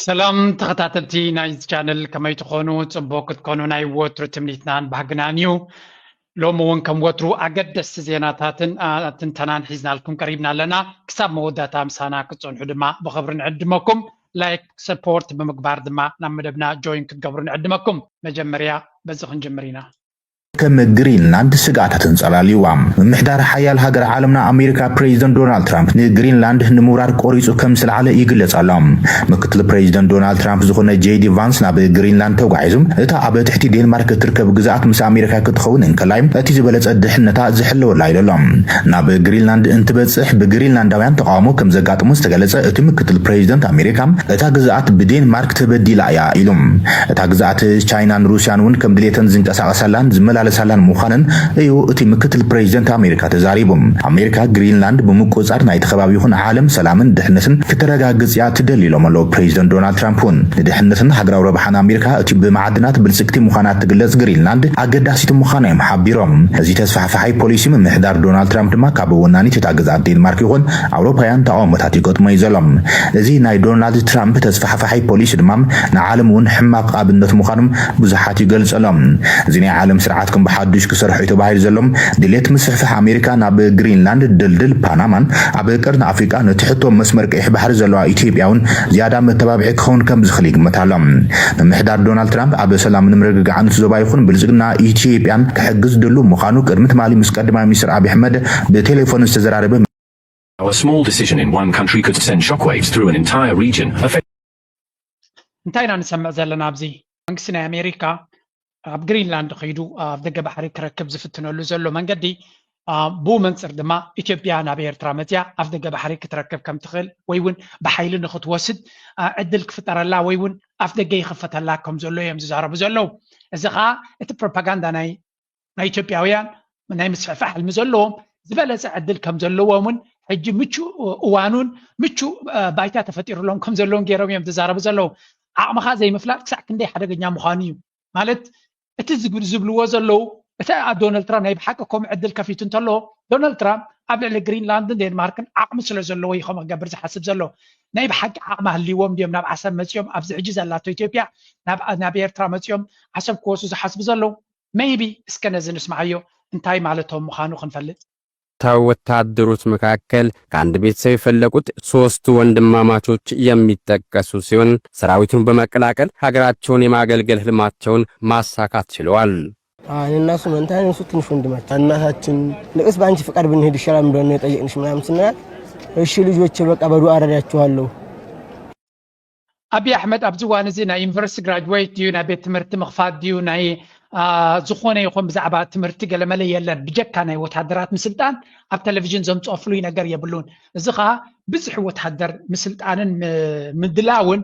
سلام تخطاتلتي نايز channel كما يتخونو تنبوك تكونو ناي ووترو تمنيتنان بحقنانيو لو مون كم ووترو أقدس زيناتاتن تنتنان حيزنا لكم قريبنا لنا كساب موداتا مسانا كتسون حدما بخبرن عدمكم لايك سبورت بمقبار دما نمدبنا جوين كتقبرن عدمكم مجمريا بزخن جمرينا كم جرينلاند سقعتها تنصلالي وام محدار حيال هاجر عالمنا أمريكا بريزيدنت دونالد ترامب جرينلاند نمورار قريصو كم سلعة يقلص علام مكتل بريزيدنت دونالد ترامب زخنا جي دي فانس ناب جرينلاند توقعيزم اتا عبا تحتي دنمارك تركب جزاعات مس أمريكا كتخون انكلايم اتي زبلت الدحنتا زحلو لايل لام ناب جرينلاند انت بتصح بجرينلانداويان تقامو كم زقات مستقلص اتي مكتل بريزيدنت أمريكا اتا جزاعات بدنمارك تبدي لايا إلوم اتا جزاعات تشاينا روسيان ون كم دليتن زنقساسالان زمل على سالان مخانن ايو اتي مكتل بريزيدنت أمريكا تزاريبم أمريكا جرينلاند بمقوصار نايت خباب يخون عالم سلامن دحنسن كترغاغص يا تدليلو مالو بريزيدنت دونالد ترامبون دحنسن حغراو ربحان أمريكا اتي بمعدنات بلسكتي مخانات تغلص جرينلاند اگداسيت مخانه محبيروم ازي تسفحفحي بوليسي من محدار دونالد ترامب دما كابوناني تتاغزات دنمارك يخون اوروبيان تاومتات يقطمي زلم ازي ناي دونالد ترامب تسفحفحي بوليسي دمام نعالم ون حماق ابنت مخانم بزحات يገልጽሎም زي عالم سرعاتكم بحدش كسرحو يتباهي زلم دليت مسفح أمريكا ناب جرينلاند دلدل بانامان عبر قرن أفريقيا نتحطو مسمر كيح بحر زلوا إثيوبياون زيادة متبابعي كون كم زخليق متعلم محدار دونالد ترامب عبر سلام نمرق عن زبايخون بلزقنا إثيوبيان كحجز دلو مخانو كرمت مالي مسقدمة مصر أبي أحمد بتليفون استزراربه. A small decision in one country could send shockwaves through an entire region. انتينا نسمع زلنا بزي منكسنا أمريكا ኣብ ግሪንላንድ ኸይዱ ኣብ ደገ ባሕሪ ክረክብ ዝፍትነሉ ዘሎ መንገዲ ብኡ መንፅር ድማ ኢትዮጵያ ናብ ኤርትራ መፅያ ኣብ ደገ ባሕሪ ክትረክብ ከም ትኽእል ወይ እውን ብሓይሊ ንኽትወስድ ዕድል ክፍጠረላ ወይ እውን ኣፍ ደገ ይኽፈተላ ከም ዘሎ እዮም ዝዛረቡ ዘለው እዚ ከዓ እቲ ፕሮፓጋንዳ ናይ ኢትዮጵያውያን ናይ ምስፍሕፋሕ ሕልሚ ዘለዎም ዝበለፀ ዕድል ከም ዘለዎምን ሕጂ ምቹእ እዋኑን ምቹእ ባይታ ተፈጢሩሎም ከም ዘለዎም ገይሮም እዮም ዝዛረቡ ዘለው ዓቕምኻ ዘይምፍላጥ ክሳዕ ክንደይ ሓደገኛ ምዃኑ እዩ ማለት እቲ ዝብልዎ ዘለው እቲ ዶናልድ ትራምፕ ናይ ብሓቂ ከምኡ ዕድል ከፊቱ እንተሎ ዶናልድ ትራምፕ ኣብ ልዕሊ ግሪንላንድን ዴንማርክን ዓቕሚ ስለ ዘለዎ እዩ ከምኡ ክገብር ዝሓስብ ዘሎ ናይ ብሓቂ ዓቕሚ ሃልይዎም ድዮም ናብ ዓሰብ መፅኦም ኣብዚ ሕጂ ዘላቶ ኢትዮጵያ ናብ ኤርትራ መፅኦም ዓሰብ ክወስዱ ዝሓስቡ ዘለው ሜይቢ እስከ ነዚ ንስማዓዮ እንታይ ማለቶም ምዃኑ ክንፈልጥ ወታደሮች መካከል ከአንድ ቤተሰብ የፈለቁት ሶስት ወንድማማቾች የሚጠቀሱ ሲሆን ሰራዊቱን በመቀላቀል ሀገራቸውን የማገልገል ህልማቸውን ማሳካት ችለዋል። እነሱ መንታን እሱ ትንሽ ወንድማችን እናታችን ለቅስ ባንቺ ፍቃድ ብንሄድ ይሻላል እንደሆነ የጠየቅንሽ ምናምን ስንላት እሺ ልጆቼ በቃ በዱአ አረዳችኋለሁ። አብይ አሕመድ ኣብ ዝዋን እዚ ናይ ዩኒቨርሲቲ ግራጁዌት ድዩ ናይ ቤት ትምህርቲ ምኽፋት ድዩ ናይ ዝኾነ ይኹን ብዛዕባ ትምህርቲ ገለመለ የለን ብጀካ ናይ ወታደራት ምስልጣን ኣብ ቴሌቪዥን ዘምፅኦ ፍሉይ ነገር የብሉን እዚ ከዓ ብዙሕ ወታደር ምስልጣንን ምድላውን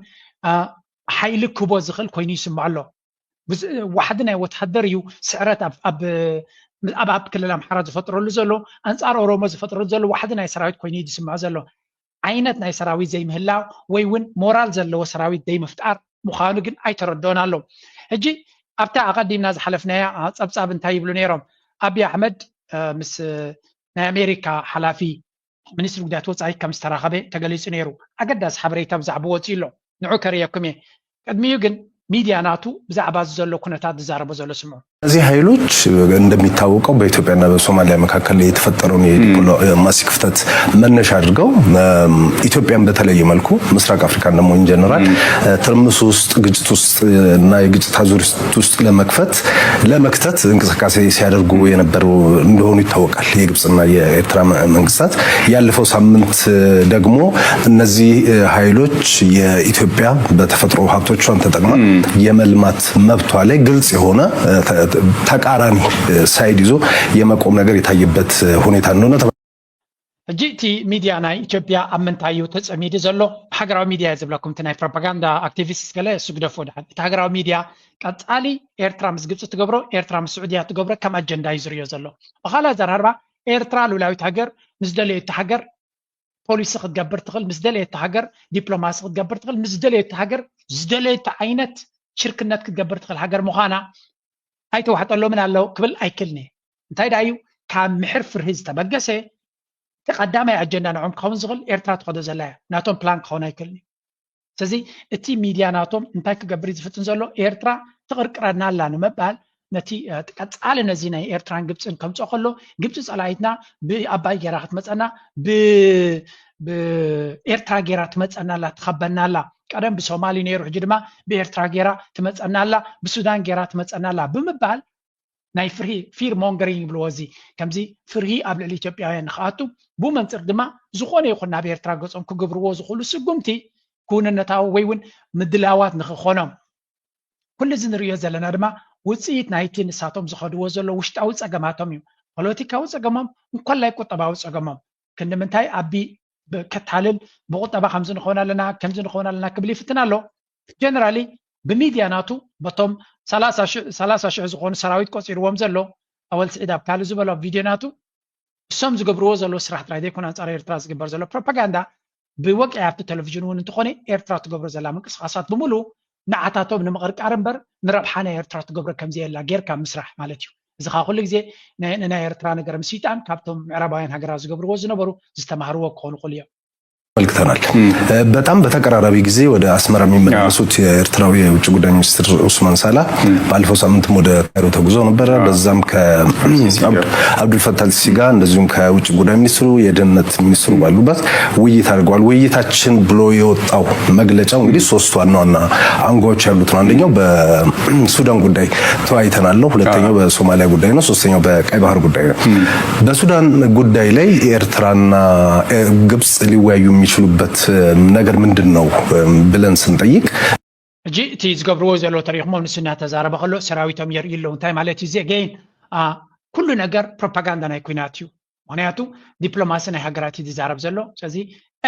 ሓይሊ ክቦ ዝኽእል ኮይኑ ይስምዖ ኣሎ ዋሕዲ ናይ ወታደር እዩ ስዕረት ኣብ ክልል ኣምሓራ ዝፈጥረሉ ዘሎ ኣንጻር ኦሮሞ ዝፈጥረሉ ዘሎ ዋሕዲ ናይ ሰራዊት ኮይኑ ይስምዖ ዘሎ ዓይነት ናይ ሰራዊት ዘይምህላው ወይ እውን ሞራል ዘለዎ ሰራዊት ዘይምፍጣር ምዃኑ ግን ኣይተረድኦን ኣሎ ሕጂ ኣብታ ኣቀዲምና ዝሓለፍናያ ፀብፃብ እንታይ ይብሉ ነይሮም አብይ አሕመድ ምስ ናይ ኣሜሪካ ሓላፊ ሚኒስትሪ ጉዳያት ወፃኢ ከም ዝተራኸበ ተገሊጹ ነይሩ ኣገዳሲ ሓበሬታ ብዛዕባ ወፂኡ ኣሎ ንዑ ከርየኩም እየ ቅድሚኡ ግን ሚዲያ ናቱ ብዛዕባ ዘሎ ኩነታት ዝዛረበ ዘሎ ስምዑ እዚህ ኃይሎች እንደሚታወቀው በኢትዮጵያና በሶማሊያ መካከል የተፈጠረውን የዲፕሎማሲ ክፍተት መነሻ አድርገው ኢትዮጵያን በተለየ መልኩ ምስራቅ አፍሪካን ደግሞ ኢንጀነራል ትርምስ ውስጥ ግጭት ውስጥ እና የግጭት አዙሪት ውስጥ ለመክተት እንቅስቃሴ ሲያደርጉ የነበሩ እንደሆኑ ይታወቃል የግብጽና የኤርትራ መንግስታት ያለፈው ሳምንት ደግሞ እነዚህ ኃይሎች የኢትዮጵያ በተፈጥሮ ሀብቶቿን ተጠቅማ የመልማት መብቷ ላይ ግልጽ የሆነ ተቃራኒ ሳይድ ይዞ የመቆም ነገር የታየበት ሁኔታ እንደሆነ ጂቲ ሚዲያ ናይ ኢትዮጵያ ኣመንታዩ ተጸሚዲ ዘሎ ሃገራዊ ሚዲያ ዝብለኩም ናይ ፕሮፓጋንዳ አክቲቪስት ገለ እሱ ግደፎ ዳሓን እቲ ሃገራዊ ሚዲያ ቀጻሊ ኤርትራ ምስ ግብጽ ትገብሮ ኤርትራ ምስ ስዑድያ ትገብሮ ከም አጀንዳ ይዝርዮ ዘሎ በኋላ ዘራርባ ኤርትራ ሉላዊት ሃገር ምስ ደለየት ሃገር ፖሊሲ ክትገብር ትኽእል ምስ ደለየት ሃገር ዲፕሎማሲ ክትገብር ትኽእል ምስ ደለየት ሃገር ዝደለየት ዓይነት ሽርክነት ክትገብር ትኽእል ሃገር ምዃና ኣይተዋሕጠሎ ምን ኣለው ክብል ኣይክልኒ እንታይ ዳዩ ካብ ምሕር ፍርሂ ዝተበገሰ ተቀዳማይ አጀንዳ ንዖም ክኸውን ዝኽእል ኤርትራ ትኸዶ ዘላ ናቶም ፕላን ክኸውን ኣይክልኒ سزي اتي ميدياناتهم انتاي كقبري زفتن زلو إيرترا تقرقرنا لا نمبال نتي تقطعل نزينا إيرتران جبتن كم تقولو جبتس علىتنا بأباي جرات مثلا بإيرترا جرات مثلا لا تخبرنا لا قدم بسومالي نيروح جدما بإيرترا جرا تمثلنا لا بسودان جرات مثلنا لا بمبال ناي فرهي فير مونغرين بلوزي كمزي فرهي قبل الإثيوبيين خاطو بو منصر دما زخونه يخنا بإيرترا قصم كجبرو زخلو سقمتي كون نتاو ويون مدلاوات نخخونم كل زنريو زلنا دما وصيت نايتي نساتهم زخدو زلو وشتاو صقماتهم يو ፖለቲካው ጸገማም እንኳን ላይ ቆጠባው ጸገማም ከነምንታይ አቢ ከታለል በቆጠባ 50 ሆናለና ከምዝን ሆናለና ክብል ይፍትናሎ ጀነራሊ በሚዲያናቱ በቶም 30 ሺህ ዝኮኑ ሰራዊት ቆጽርዎም ዘሎ አወል ስዒዳብ ካል ዝበሎ ቪዲዮናቱ ሰም ዝገብርዎ ዘሎ ስራሕት ላይ ደይኮን አንጻር ኤርትራ ዝግበር ዘሎ ፕሮፓጋንዳ ብወቅዕ ኣብቲ ቴሌቪዥን እውን እንትኾነ ኤርትራ ትገብሮ ዘላ ምንቅስቃሳት ብምሉ ንዓታቶም ንምቕርቃር እምበር ንረብሓና ኤርትራ ትገብሮ ከምዚ የላ ጌርካ ምስራሕ ማለት እዩ እዚ ኻ ኩሉ ግዜ ናይ ኤርትራ ነገር ምሲጣን ካብቶም ምዕራባውያን ሃገራት ዝገብርዎ ዝነበሩ ዝተማሃርዎ ክኾኑ ይኽእሉ እዮም መልክተናል በጣም በተቀራራቢ ጊዜ ወደ አስመራ የሚመለሱት የኤርትራው የውጭ ጉዳይ ሚኒስትር ኡስማን ሳላ ባለፈው ሳምንት ወደ ካይሮ ተጉዞ ነበር በዛም ከአብዱል ፈታህ አልሲሲ ጋር እንደዚሁም ከውጭ ጉዳይ ሚኒስትሩ የደህንነት ሚኒስትሩ ባሉበት ውይይት አድርገዋል ውይይታችን ብሎ የወጣው መግለጫው እንግዲህ ሶስት ዋና ዋና አንጓዎች ያሉት ነው አንደኛው በሱዳን ጉዳይ ተወያይተናል ሁለተኛው በሶማሊያ ጉዳይ ነው ሶስተኛው በቀይ ባህር ጉዳይ ነው በሱዳን ጉዳይ ላይ ኤርትራና ግብጽ ሊወያዩ የሚችሉበት ነገር ምንድነው ብለን ስንጠይቅ እጂ እቲ ዝገብርዎ ዘሎ ታሪኽሞ ንስና ተዛረበ ከሎ ሰራዊቶም የርእይለው እንታይ ማለት እዩ ዘገይን ኩሉ ነገር ፕሮፓጋንዳ ናይ ኩናት እዩ ምክንያቱ ዲፕሎማሲ ናይ ሃገራት ይዛረብ ዘሎ ስለዚ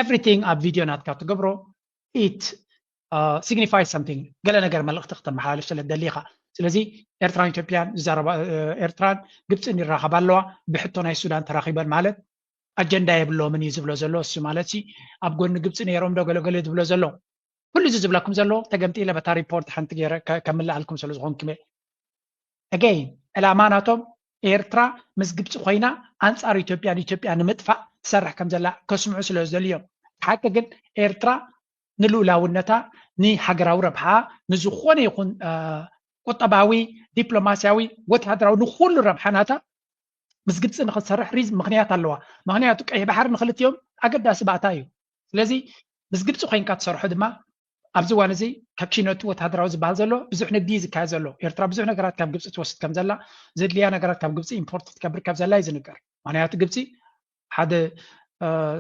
ኤቭሪቲንግ ኣብ ቪድዮ ናትካ ትገብሮ ኢት ሲግኒፋይስ ሰምቲንግ ገለ ነገር መልእኽቲ ክትመሓላለፍ ስለደሊኻ ስለዚ ኤርትራን ኢትዮጵያን ዝዛረባ ኤርትራን ግብፅን ይራኸባ ኣለዋ ብሕቶ ናይ ሱዳን ተራኺበን ማለት አጀንዳ የብሎ ምን ይዝብሎ ዘሎ እሱ ማለት ኣብ ጎን ግብጽ ነይሮም ደገለገለ ይዝብሎ ዘሎ ሁሉ ዝዝብላኩም ዘሎ ተገምጢ ለበታ ሪፖርት ሓንቲ ገረ ከመላልኩም ስለ ዝኾንኩም again ዕላማናቶም ኤርትራ ምስ ግብጽ ኮይና አንጻር ኢትዮጵያ ንምጥፋእ ትሰርሕ ከም ዘላ ከስምዑ ስለ ዘልዮም ሓቂ ግን ኤርትራ ንሉላውነታ ንሃገራዊ ረብሓ ንዝኾነ ይኹን ቁጠባዊ ዲፕሎማሲያዊ ወታደራዊ ንኹሉ ረብሓናታ مس جبت إن خسرح ريز مغنيات اللوا مغنيات أي بحر نخلت يوم أقد داس بعتايو لذي مس جبت خين كات صرح دما أبزوان زي كابشينوت وتهدراوز بعزلو بزحنا ديز كازلو يرترا بزحنا قرات كاب جبت توسط كم زلا زد لي أنا قرات كاب جبت إمبورت كبر كاب زلا يزنقر مغنيات جبتي هذا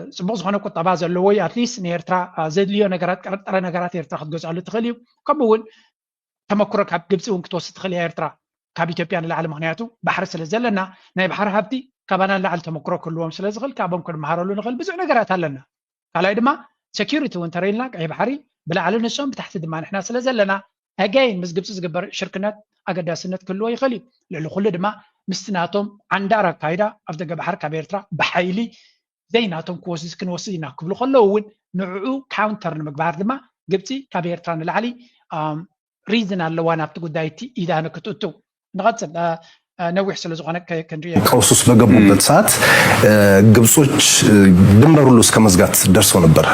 سبوز خانو كنت بعزلو ويا أتليس نيرترا زد لي أنا قرات أنا قرات يرترا خد جزء على تخليه كمون تمكرك كاب جبت ونكتوسط تخليه يرترا كاب إثيوبيا العالم مهنياتو بحر سلزلنا ناي بحر هابتي كابانا لعل تمكرو كلهم سلزغل كابهم كل مهارلو نغل بزع نغرات هلنا على دما سكيورتي وانتريلنا اي بحري بلا على نسوم تحت دما نحنا سلزلنا اجين مسجبس زغبر شركنات اقداسنت كله يخلي لعل كل دما مستناتهم عندارا قايدا افدغ بحر كابيرترا بحيلي زيناتهم كوسس كنوسينا كبلو خلوون نعو كاونتر مغبار دما جبتي كابيرترا العلي ريزن على وانا بتقدايتي اذا انا كنتو نغتصب نوح سلزغنا كندريا قوسوس በገቡበት ሰዓት ግብጾች ድንበር ሁሉ እስከ መዝጋት ደርሰው ነበር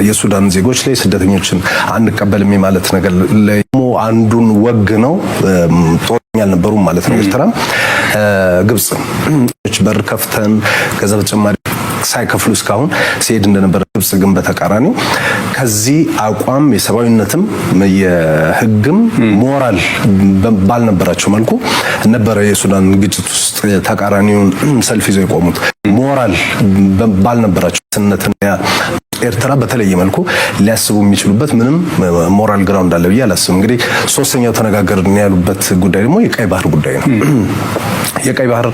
የሱዳን ዜጎች ላይ ስደተኞችን አንቀበልም ማለት ነገር ላይ አንዱን ወግ ነው ጦርኛ አልነበሩ ማለት ነው ኤርትራ ግብጽ በር ከፍተን ከዛ በተጨማሪ ሳይከፍሉ እስካሁን ሲሄድ እንደነበር ግብጽ ግን በተቃራኒው ከዚህ አቋም የሰባዊነትም የህግም ሞራል ባልነበራቸው መልኩ ነበር የሱዳን ግጭት ውስጥ ተቃራኒውን ሰልፍ ይዘው የቆሙት ሞራል ባልነበራቸው ስነትና ኤርትራ በተለየ መልኩ ሊያስቡ የሚችሉበት ምንም ሞራል ግራውንድ አለ ብዬ አላስብም እንግዲህ ሶስተኛው ተነጋገርን ያሉበት ጉዳይ ደግሞ የቀይ ባህር ጉዳይ ነው የቀይ ባህር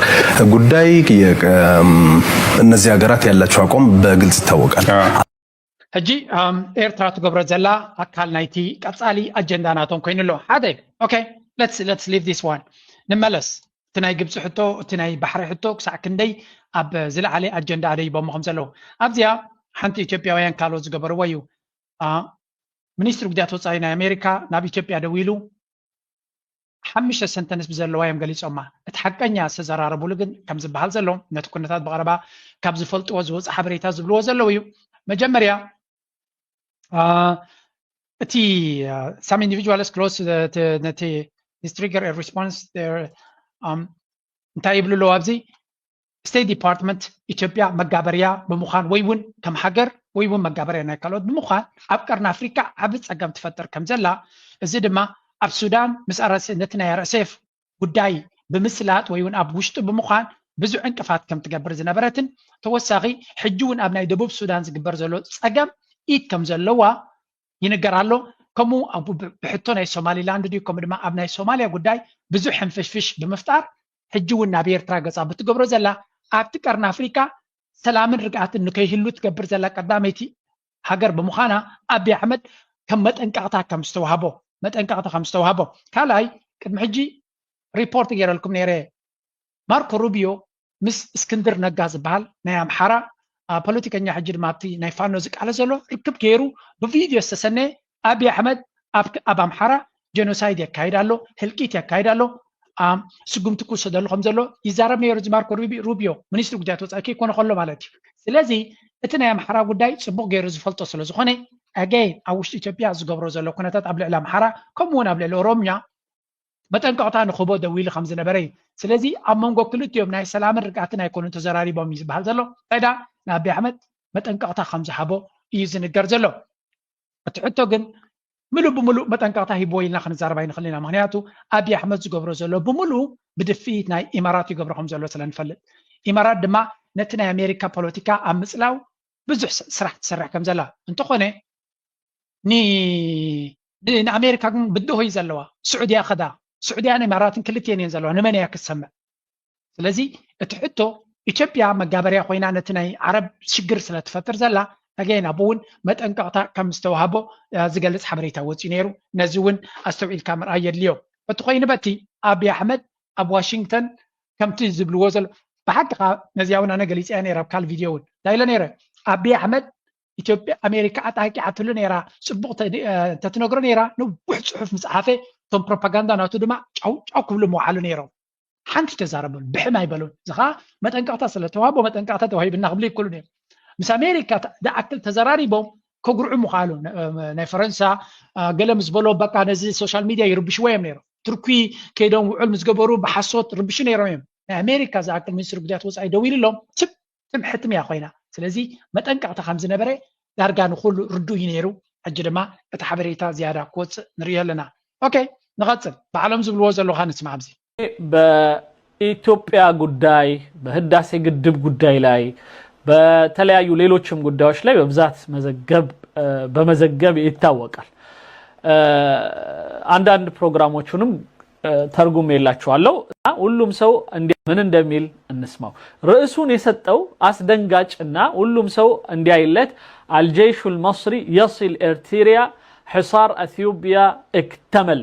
ጉዳይ እነዚህ ሀገራት ያላቸው አቋም በግልጽ ይታወቃል ሕጂ ኤርትራ ትገብሮ ዘላ አካል ናይቲ ቀጻሊ አጀንዳ ናቶም ኮይኑሎ ሓደ ኦኬ let's leave this one ንመለስ ትናይ ግብጽ ሕቶ ትናይ ባሕሪ ሕቶ ክሳዕ ክንደይ ኣብ ዝለዓለ አጀንዳ ኣደይ ቦምኹም ዘለዉ ኣብዚያ ሓንቲ ኢትዮጵያውያን ካልኦት ዝገበርዎ እዩ ሚኒስትሪ ጉዳያት ወፃኢ ናይ ኣሜሪካ ናብ ኢትዮጵያ ደው ኢሉ 5 ሰንተንስ ብዘለዋ እዮም ገሊፆማ እቲ ሓቀኛ ዝተዘራረቡሉ ግን ከም ዝበሃል ዘሎ ነቲ ኩነታት ብቐረባ ካብ ዝፈልጥዎ ዝወፅእ ሓበሬታ ዝብልዎ ዘለዉ እዩ መጀመርያ some individuals close to this trigger a response there እንታይ ይብሉ ለው ኣብዚ State Department ኢትዮጵያ መጋበርያ በመዃን ወይውን ከም ሃገር ወይውን መጋበርያ ናይ ካልኦት በመዃን ኣብ ቀርኒ ኣፍሪካ ዓብ ፀገም ትፈጥር ከም ዘላ እዚ ድማ ኣብ ሱዳን ምስ ነቲ ናይ RSF ጉዳይ ብምስላት ወይውን ኣብ ውሽጡ በመዃን ብዙሕ እንቅፋት ከም ትገብር ዝነበረትን ተወሳኺ ሕጂ እውን ኣብ ናይ ደቡብ ሱዳን ዝግበር ዘሎ ፀገም ኢድ ከም ዘለዋ ይነገራሎ ከምኡ ብሕቶ ናይ ሶማሊላንድ ድዩ ከምኡ ድማ ኣብ ናይ ሶማልያ ጉዳይ ብዙሕ ሕንፍሽፍሽ ብምፍጣር ሕጂ እውን ናብ ኤርትራ ገፃ ብትገብሮ ዘላ ኣብቲ ቀርኒ ኣፍሪካ ሰላምን ርግኣትን ንከይህሉ ትገብር ዘላ ቀዳመይቲ ሃገር ብምዃና ኣብይ ኣሕመድ ከም መጠንቀቕታ ከም ዝተዋህቦ ካልኣይ ቅድሚ ሕጂ ሪፖርት ገይረልኩም ነይረ ማርኮ ሩቢዮ ምስ እስክንድር ነጋ ዝበሃል ናይ ኣምሓራ ፖለቲከኛ ሕጂ ድማ ኣብቲ ናይ ፋኖ ዝቃለ ዘሎ ርክብ ገይሩ ብቪድዮ ዝተሰነየ ኣብይ ኣሕመድ ኣብ ኣምሓራ ጀኖሳይድ የካይድ ኣሎ ህልቂት የካይድ ኣሎ ስጉምቲ ክውሰደሉ ከም ዘሎ ይዛረብ ነይሩ ማርኮ ሩቢዮ ሚኒስትሪ ጉዳያት ወፃኢ ከይኮነ ከሎ ማለት እዩ ስለዚ እቲ ናይ ኣምሓራ ጉዳይ ፅቡቅ ገይሩ ዝፈልጦ ስለ ዝኾነ ኣገይን ኣብ ውሽጢ ኢትዮጵያ ዝገብሮ ዘሎ ኩነታት ኣብ ልዕሊ ኣምሓራ ከምኡ እውን ኣብ ልዕሊ ኦሮምያ መጠንቀቕታ ንኽቦ ደው ኢሉ ከም ዝነበረ እዩ ስለዚ ኣብ መንጎ ክልቲኦም ናይ ሰላምን ርግኣትን ኣይኮኑን ተዘራሪቦም እዩ ዝበሃል ዘሎ ታይዳ ንኣብይ ኣሕመድ መጠንቀቕታ ከም ዝሃቦ እዩ ዝንገር ዘሎ እቲ ሕቶ ግን ምሉእ ብምሉእ መጠንቀቕታ ሂብዎ ኢልና ክንዛረባ ይንኽእል ኢና ምክንያቱ ኣብይ ኣሕመድ ዝገብሮ ዘሎ ብምሉእ ብድፊት ናይ ኢማራት ይገብሮ ከም ዘሎ ስለንፈልጥ ኢማራት ድማ ነቲ ናይ ኣሜሪካ ፖለቲካ ኣብ ምፅላው ብዙሕ ስራሕ ትሰርሕ ከም ዘላ እንተኾነ ንኣሜሪካ ግን ብድሆ እዩ ዘለዋ ስዑድያ ኸዳ ስዑድያን ኢማራትን ክልቲአን እየን ዘለዋ ንመን እያ ክሰምዕ ስለዚ እቲ ሕቶ ኢትዮጵያ መጋበርያ ኮይና ነቲ ናይ ዓረብ ሽግር ስለትፈጥር ዘላ ኣገይን ኣብኡ እውን መጠንቀቕታ ከም ዝተዋህቦ ዝገልፅ ሓበሬታ ወፂኡ ነይሩ ነዚ እውን ኣስተውዒልካ ምርኣይ የድልዮ እቲ ኮይኑ በቲ ኣብይ ኣሕመድ ኣብ ዋሽንግተን ከምቲ ዝብልዎ ዘሎ ብሓቂ ነዚያ እውን ኣነ ገሊፅያ ነይረ ኣብ ካል ቪድዮ እውን እንታይ ኢለ ነይረ ኣብይ ኣሕመድ ኢትዮጵያ ኣሜሪካ ኣጣቂዓትሉ ነይራ ፅቡቅ ተትነግሮ ነይራ ንውሕ ፅሑፍ ምፅሓፈ እቶም ፕሮፓጋንዳ ናቱ ድማ ጫው ክብሉ መዋዕሉ ነይሮም ሓንቲ ተዛረበሉ ብሕም ኣይበሉን እዚ ከዓ መጠንቀቕታ ስለተዋህቦ መጠንቀቕታ ተዋሂብና ክብሉ ይክእሉ ነይሩ ምስ ኣሜሪካ ደኣክል ተዘራሪቦም ከጉርዑ ምዃሉ ናይ ፈረንሳ ገለ ምስ በሎ በቃ ነዚ ሶሻል ሚድያ ይርብሽዎ እዮም ነይሮም ትርኪ ከይዶም ውዕል ምስ ገበሩ ብሓሶት ርብሹ ነይሮም እዮም ናይ ኣሜሪካ ዝኣክል ሚኒስትሪ ጉዳያት ወፃኢ ደው ኢሉሎም ትምሕትም እያ ኮይና ስለዚ መጠንቀቕታ ከም ዝነበረ ዳርጋ ንኩሉ ርዱይ ነይሩ ሕጂ ድማ እቲ ሓበሬታ ዝያዳ ክወፅእ ንሪኦ ኣለና ኦኬ ንቐፅል በዓሎም ዝብልዎ ዘለካ ንስማዕ ኣብዚ በኢትዮጵያ ጉዳይ በህዳሴ ግድብ ጉዳይ ላይ በተለያዩ ሌሎችም ጉዳዮች ላይ በብዛት በመዘገብ ይታወቃል አንዳንድ ፕሮግራሞቹንም ተርጉም የላችኋለሁ ሁሉም ሰው ምን እንደሚል እንስማው ርዕሱን የሰጠው አስደንጋጭና ሁሉም ሰው እንዲያይለት الجيش المصري يصل إريتريا حصار أثيوبيا اكتمل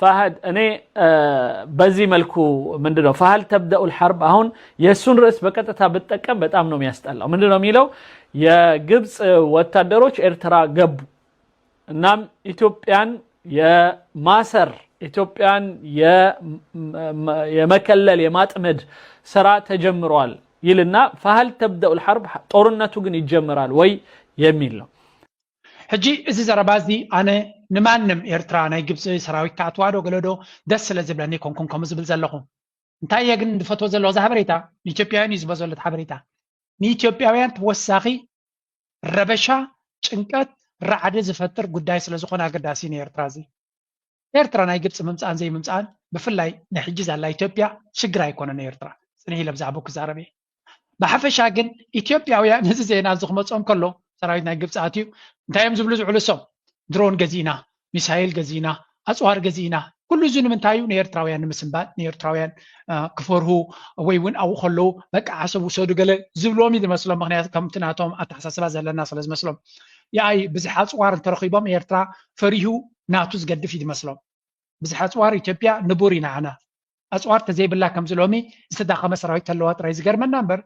فهد أنا بزي ملكو من دونه فهل تبدأ الحرب هون يسون رئيس بكتة بتكم بتأمنوا يستألا من دونه ميلو يا جبس وتدروش إرترا جب نام إثيوبيان يا ماسر إثيوبيان يا مكلل يا ماتمد سرا تجمرال يلنا فهل تبدأ الحرب طورنته جن يتجمرال وي يميله ሕጂ እዚ ዘረባዚ ኣነ ንማንም ኤርትራ ናይ ግብፂ ሰራዊት ካትዋዶ ገለዶ ደስ ስለዝብለኒ ኮንኩም ከም ዝብል ዘለኹ እንታይ እየ ግን ንፈትዎ ዘለዎ ሓበሬታ ንኢትዮጵያውያን እዩ ዝበዘለት ሓበሬታ ንኢትዮጵያውያን ተወሳኺ ረበሻ ጭንቀት ራዕዲ ዝፈጥር ጉዳይ ስለዝኾነ ኣገዳሲ ንኤርትራ እዚ ኤርትራ ናይ ግብፂ ምምፃን ዘይምምፃን ብፍላይ ንሕጂ ዘላ ኢትዮጵያ ሽግር ኣይኮነን ኤርትራ ፅንዒ ለብዛዕቦ ክዛረብ እየ ብሓፈሻ ግን ኢትዮጵያውያን እዚ ዜና ዝኽመፆም ከሎ ሰራዊት ናይ ግብፂ ኣትዩ እንታይም ዝብሉ ዝዕልሶም ድሮን ገዚእና ሚሳኤል ገዚእና ኣፅዋር ገዚእና ኩሉ እዚ ንምንታይ እዩ ንኤርትራውያን ንምስንባል ንኤርትራውያን ክፈርሁ ወይ እውን ኣብኡ ከለዉ በቃ ዓሰብ ውሰዱ ገለ ዝብልዎም እዩ ዝመስሎም ምክንያቱ ከምቲ ናቶም ኣተሓሳስባ ዘለና ስለ ዝመስሎም ያይ ብዙሕ ኣፅዋር እንተረኺቦም ኤርትራ ፈሪሁ ናቱ ዝገድፍ እዩ ዝመስሎም ብዙሕ ኣፅዋር ኢትዮጵያ ንቡር ኢና ዓና ኣፅዋር ተዘይብላ ከም ዝሎሚ ዝተዳኸመ ሰራዊት ተለዋ ጥራይ ዝገርመና እምበር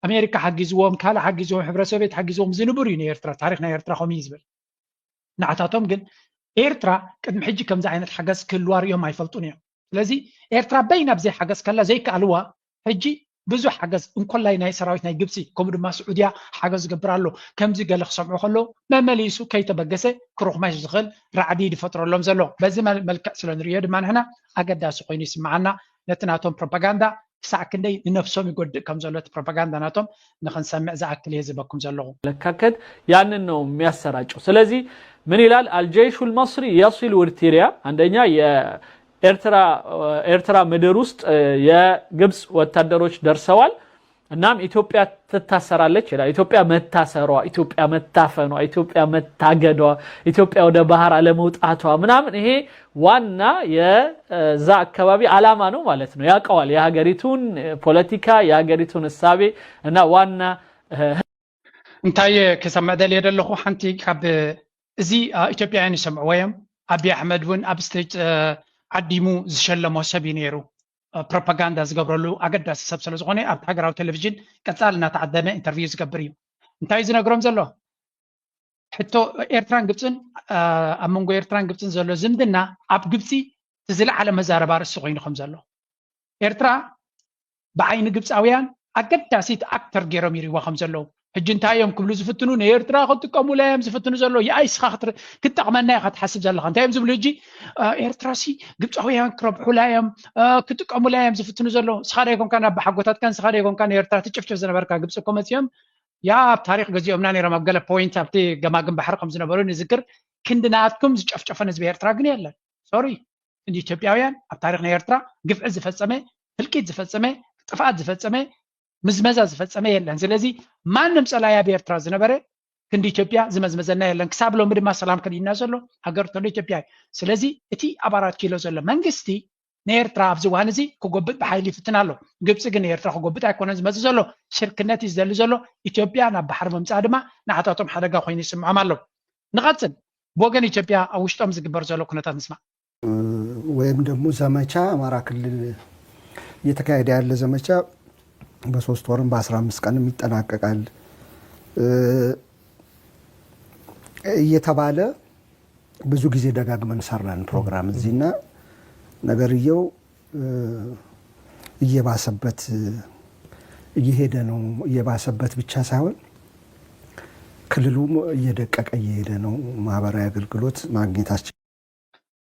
أمريكا حجزوهم كلا حجزوهم حبر سوفيت حجزوهم زينبورين إيرترا تاريخنا إيرترا خميس بل نعتاتهم جن إيرترا قد محجي كم زعينة حجز كل وار يوم ما يفلطونيا لذي إيرترا بين بزي حجز كلا زي كألوا حجي ብዙ ሓገዝ እንኮላይ ናይ ሰራዊት ናይ ግብፂ ከምኡ ድማ ስዑድያ ሓገዝ ዝገብራሎ ከምዚ ገለ ክሰምዑ ከሎ መመሊሱ ከይተበገሰ ክሩኽማሽ ዝኽእል ራዕዲ ይፈጥረሎም ዘሎ በዚ መልክዕ ስለንሪኦ ድማ ንሕና ኣገዳሲ ኮይኑ ይስምዓና ነቲ ናቶም ፕሮፓጋንዳ ክሳዕ ክንደይ ንነፍሶም ይጎድእ ከም ዘሎ እቲ ፕሮፓጋንዳ ናቶም ንኽንሰምዕ ዝኣክል እየ ዝበኩም ዘለኹ ለካከድ ያንን ነው የሚያሰራጨው ስለዚህ ምን ይላል አልጀይሹ المصري يصل ኤርትራ አንደኛ ኤርትራ ምድር ውስጥ የግብጽ ወታደሮች ደርሰዋል እናም ኢትዮጵያ ተታሰራለች ይላል ኢትዮጵያ መታሰሯ ኢትዮጵያ መታፈኗ ኢትዮጵያ መታገዷ ኢትዮጵያ ወደ ባህር አለመውጣቷ ምናምን ይሄ ዋና የዛ አካባቢ አላማ ነው ማለት ነው ያቀዋል የሀገሪቱን ፖለቲካ የሀገሪቱን እሳቤ እና ዋና እንታይ ከሰማዕ ደል የደለኹ ሓንቲ ካብ እዚ ኢትዮጵያውያን ይሰምዑ ወይም አብይ አሕመድ ውን ኣብ ስቴጅ ዓዲሙ ዝሸለሞ ሰብ ነይሩ ፕሮፓጋንዳ ዝገብረሉ ኣገዳሲ ሰብ ስለ ዝኾነ ኣብ ሃገራዊ ቴሌቪዥን ቀጻል እናተዓደመ ኢንተርቪው ዝገብር እዩ እንታይ ዝነግሮም ዘሎ ሕቶ ኤርትራን ግብፅን ኣብ መንጎ ኤርትራን ግብፅን ዘሎ ዝምድና ኣብ ግብፂ ዝለዓለ መዛረባ ርእሲ ኮይኑ ከም ዘሎ ኤርትራ ብዓይኒ ግብፃውያን ኣገዳሲት ኣክተር ገይሮም ይሪእዋ ከም ዘለዉ ሕጂ እንታይ እዮም ክብሉ ዝፍትኑ ንኤርትራ ክጥቀሙላ እዮም ዝፍትኑ ዘሎ የኣይስኻ ክትጠቕመና ኢኻ ትሓስብ ዘለኻ እንታይ እዮም ዝብሉ ሕጂ ኤርትራሲ ግብፃውያን ክረብሑላ እዮም ክጥቀሙላ እዮም ዝፍትኑ ዘሎ ስኻ ዶ ይኮንካ ናብ ሓጎታትካን ስኻ ዶ ይኮንካ ንኤርትራ ትጭፍጭፍ ዝነበርካ ግብፂ እኮ መፅኦም ያ ኣብ ታሪክ ገዚኦምና ነይሮም ኣብ ገለ ፖይንት ኣብቲ ገማግም ባሕሪ ከም ዝነበሩ ንዝክር ክንድናትኩም ዝጨፍጨፈን ህዝቢ ኤርትራ ግን የለን ሶሪ እንዲ ኢትዮጵያውያን ኣብ ታሪክ ናይ ኤርትራ ግፍዒ ዝፈፀመ ፍልቂት ዝፈፀመ ጥፍኣት ዝፈፀመ مزمزة زفتسمه يلن سلازي ما نمسلا يا بيرترا زنبره كندي إثيوبيا زمزمزنا يلن كسابلو مدما سلام كدينا زلو هاجر تولي إثيوبيا سلازي اتي أبارات كيلو زلو منجستي نيرترا فزوانزي كوجبت بحيلي فتنالو جبس جن نيرترا كوجبت هيكون زمز زلو شركات يزدل زلو إثيوبيا نبحر ممسادما نعطاتهم حدا خوين يسمع عملو نغتسن بوجن إثيوبيا أوشتم زجبر زلو كنا تنسمع ويم دمو زمچا أمارا كل يتكايد على زمچا በ3 ወርም በ15 ቀን የሚጠናቀቃል እየተባለ ብዙ ጊዜ ደጋግመን ሰራን ፕሮግራም እዚህና ነገርየው እየባሰበት እየሄደ ነው እየባሰበት ብቻ ሳይሆን ክልሉም እየደቀቀ እየሄደ ነው ማህበራዊ አገልግሎት ማግኘታችን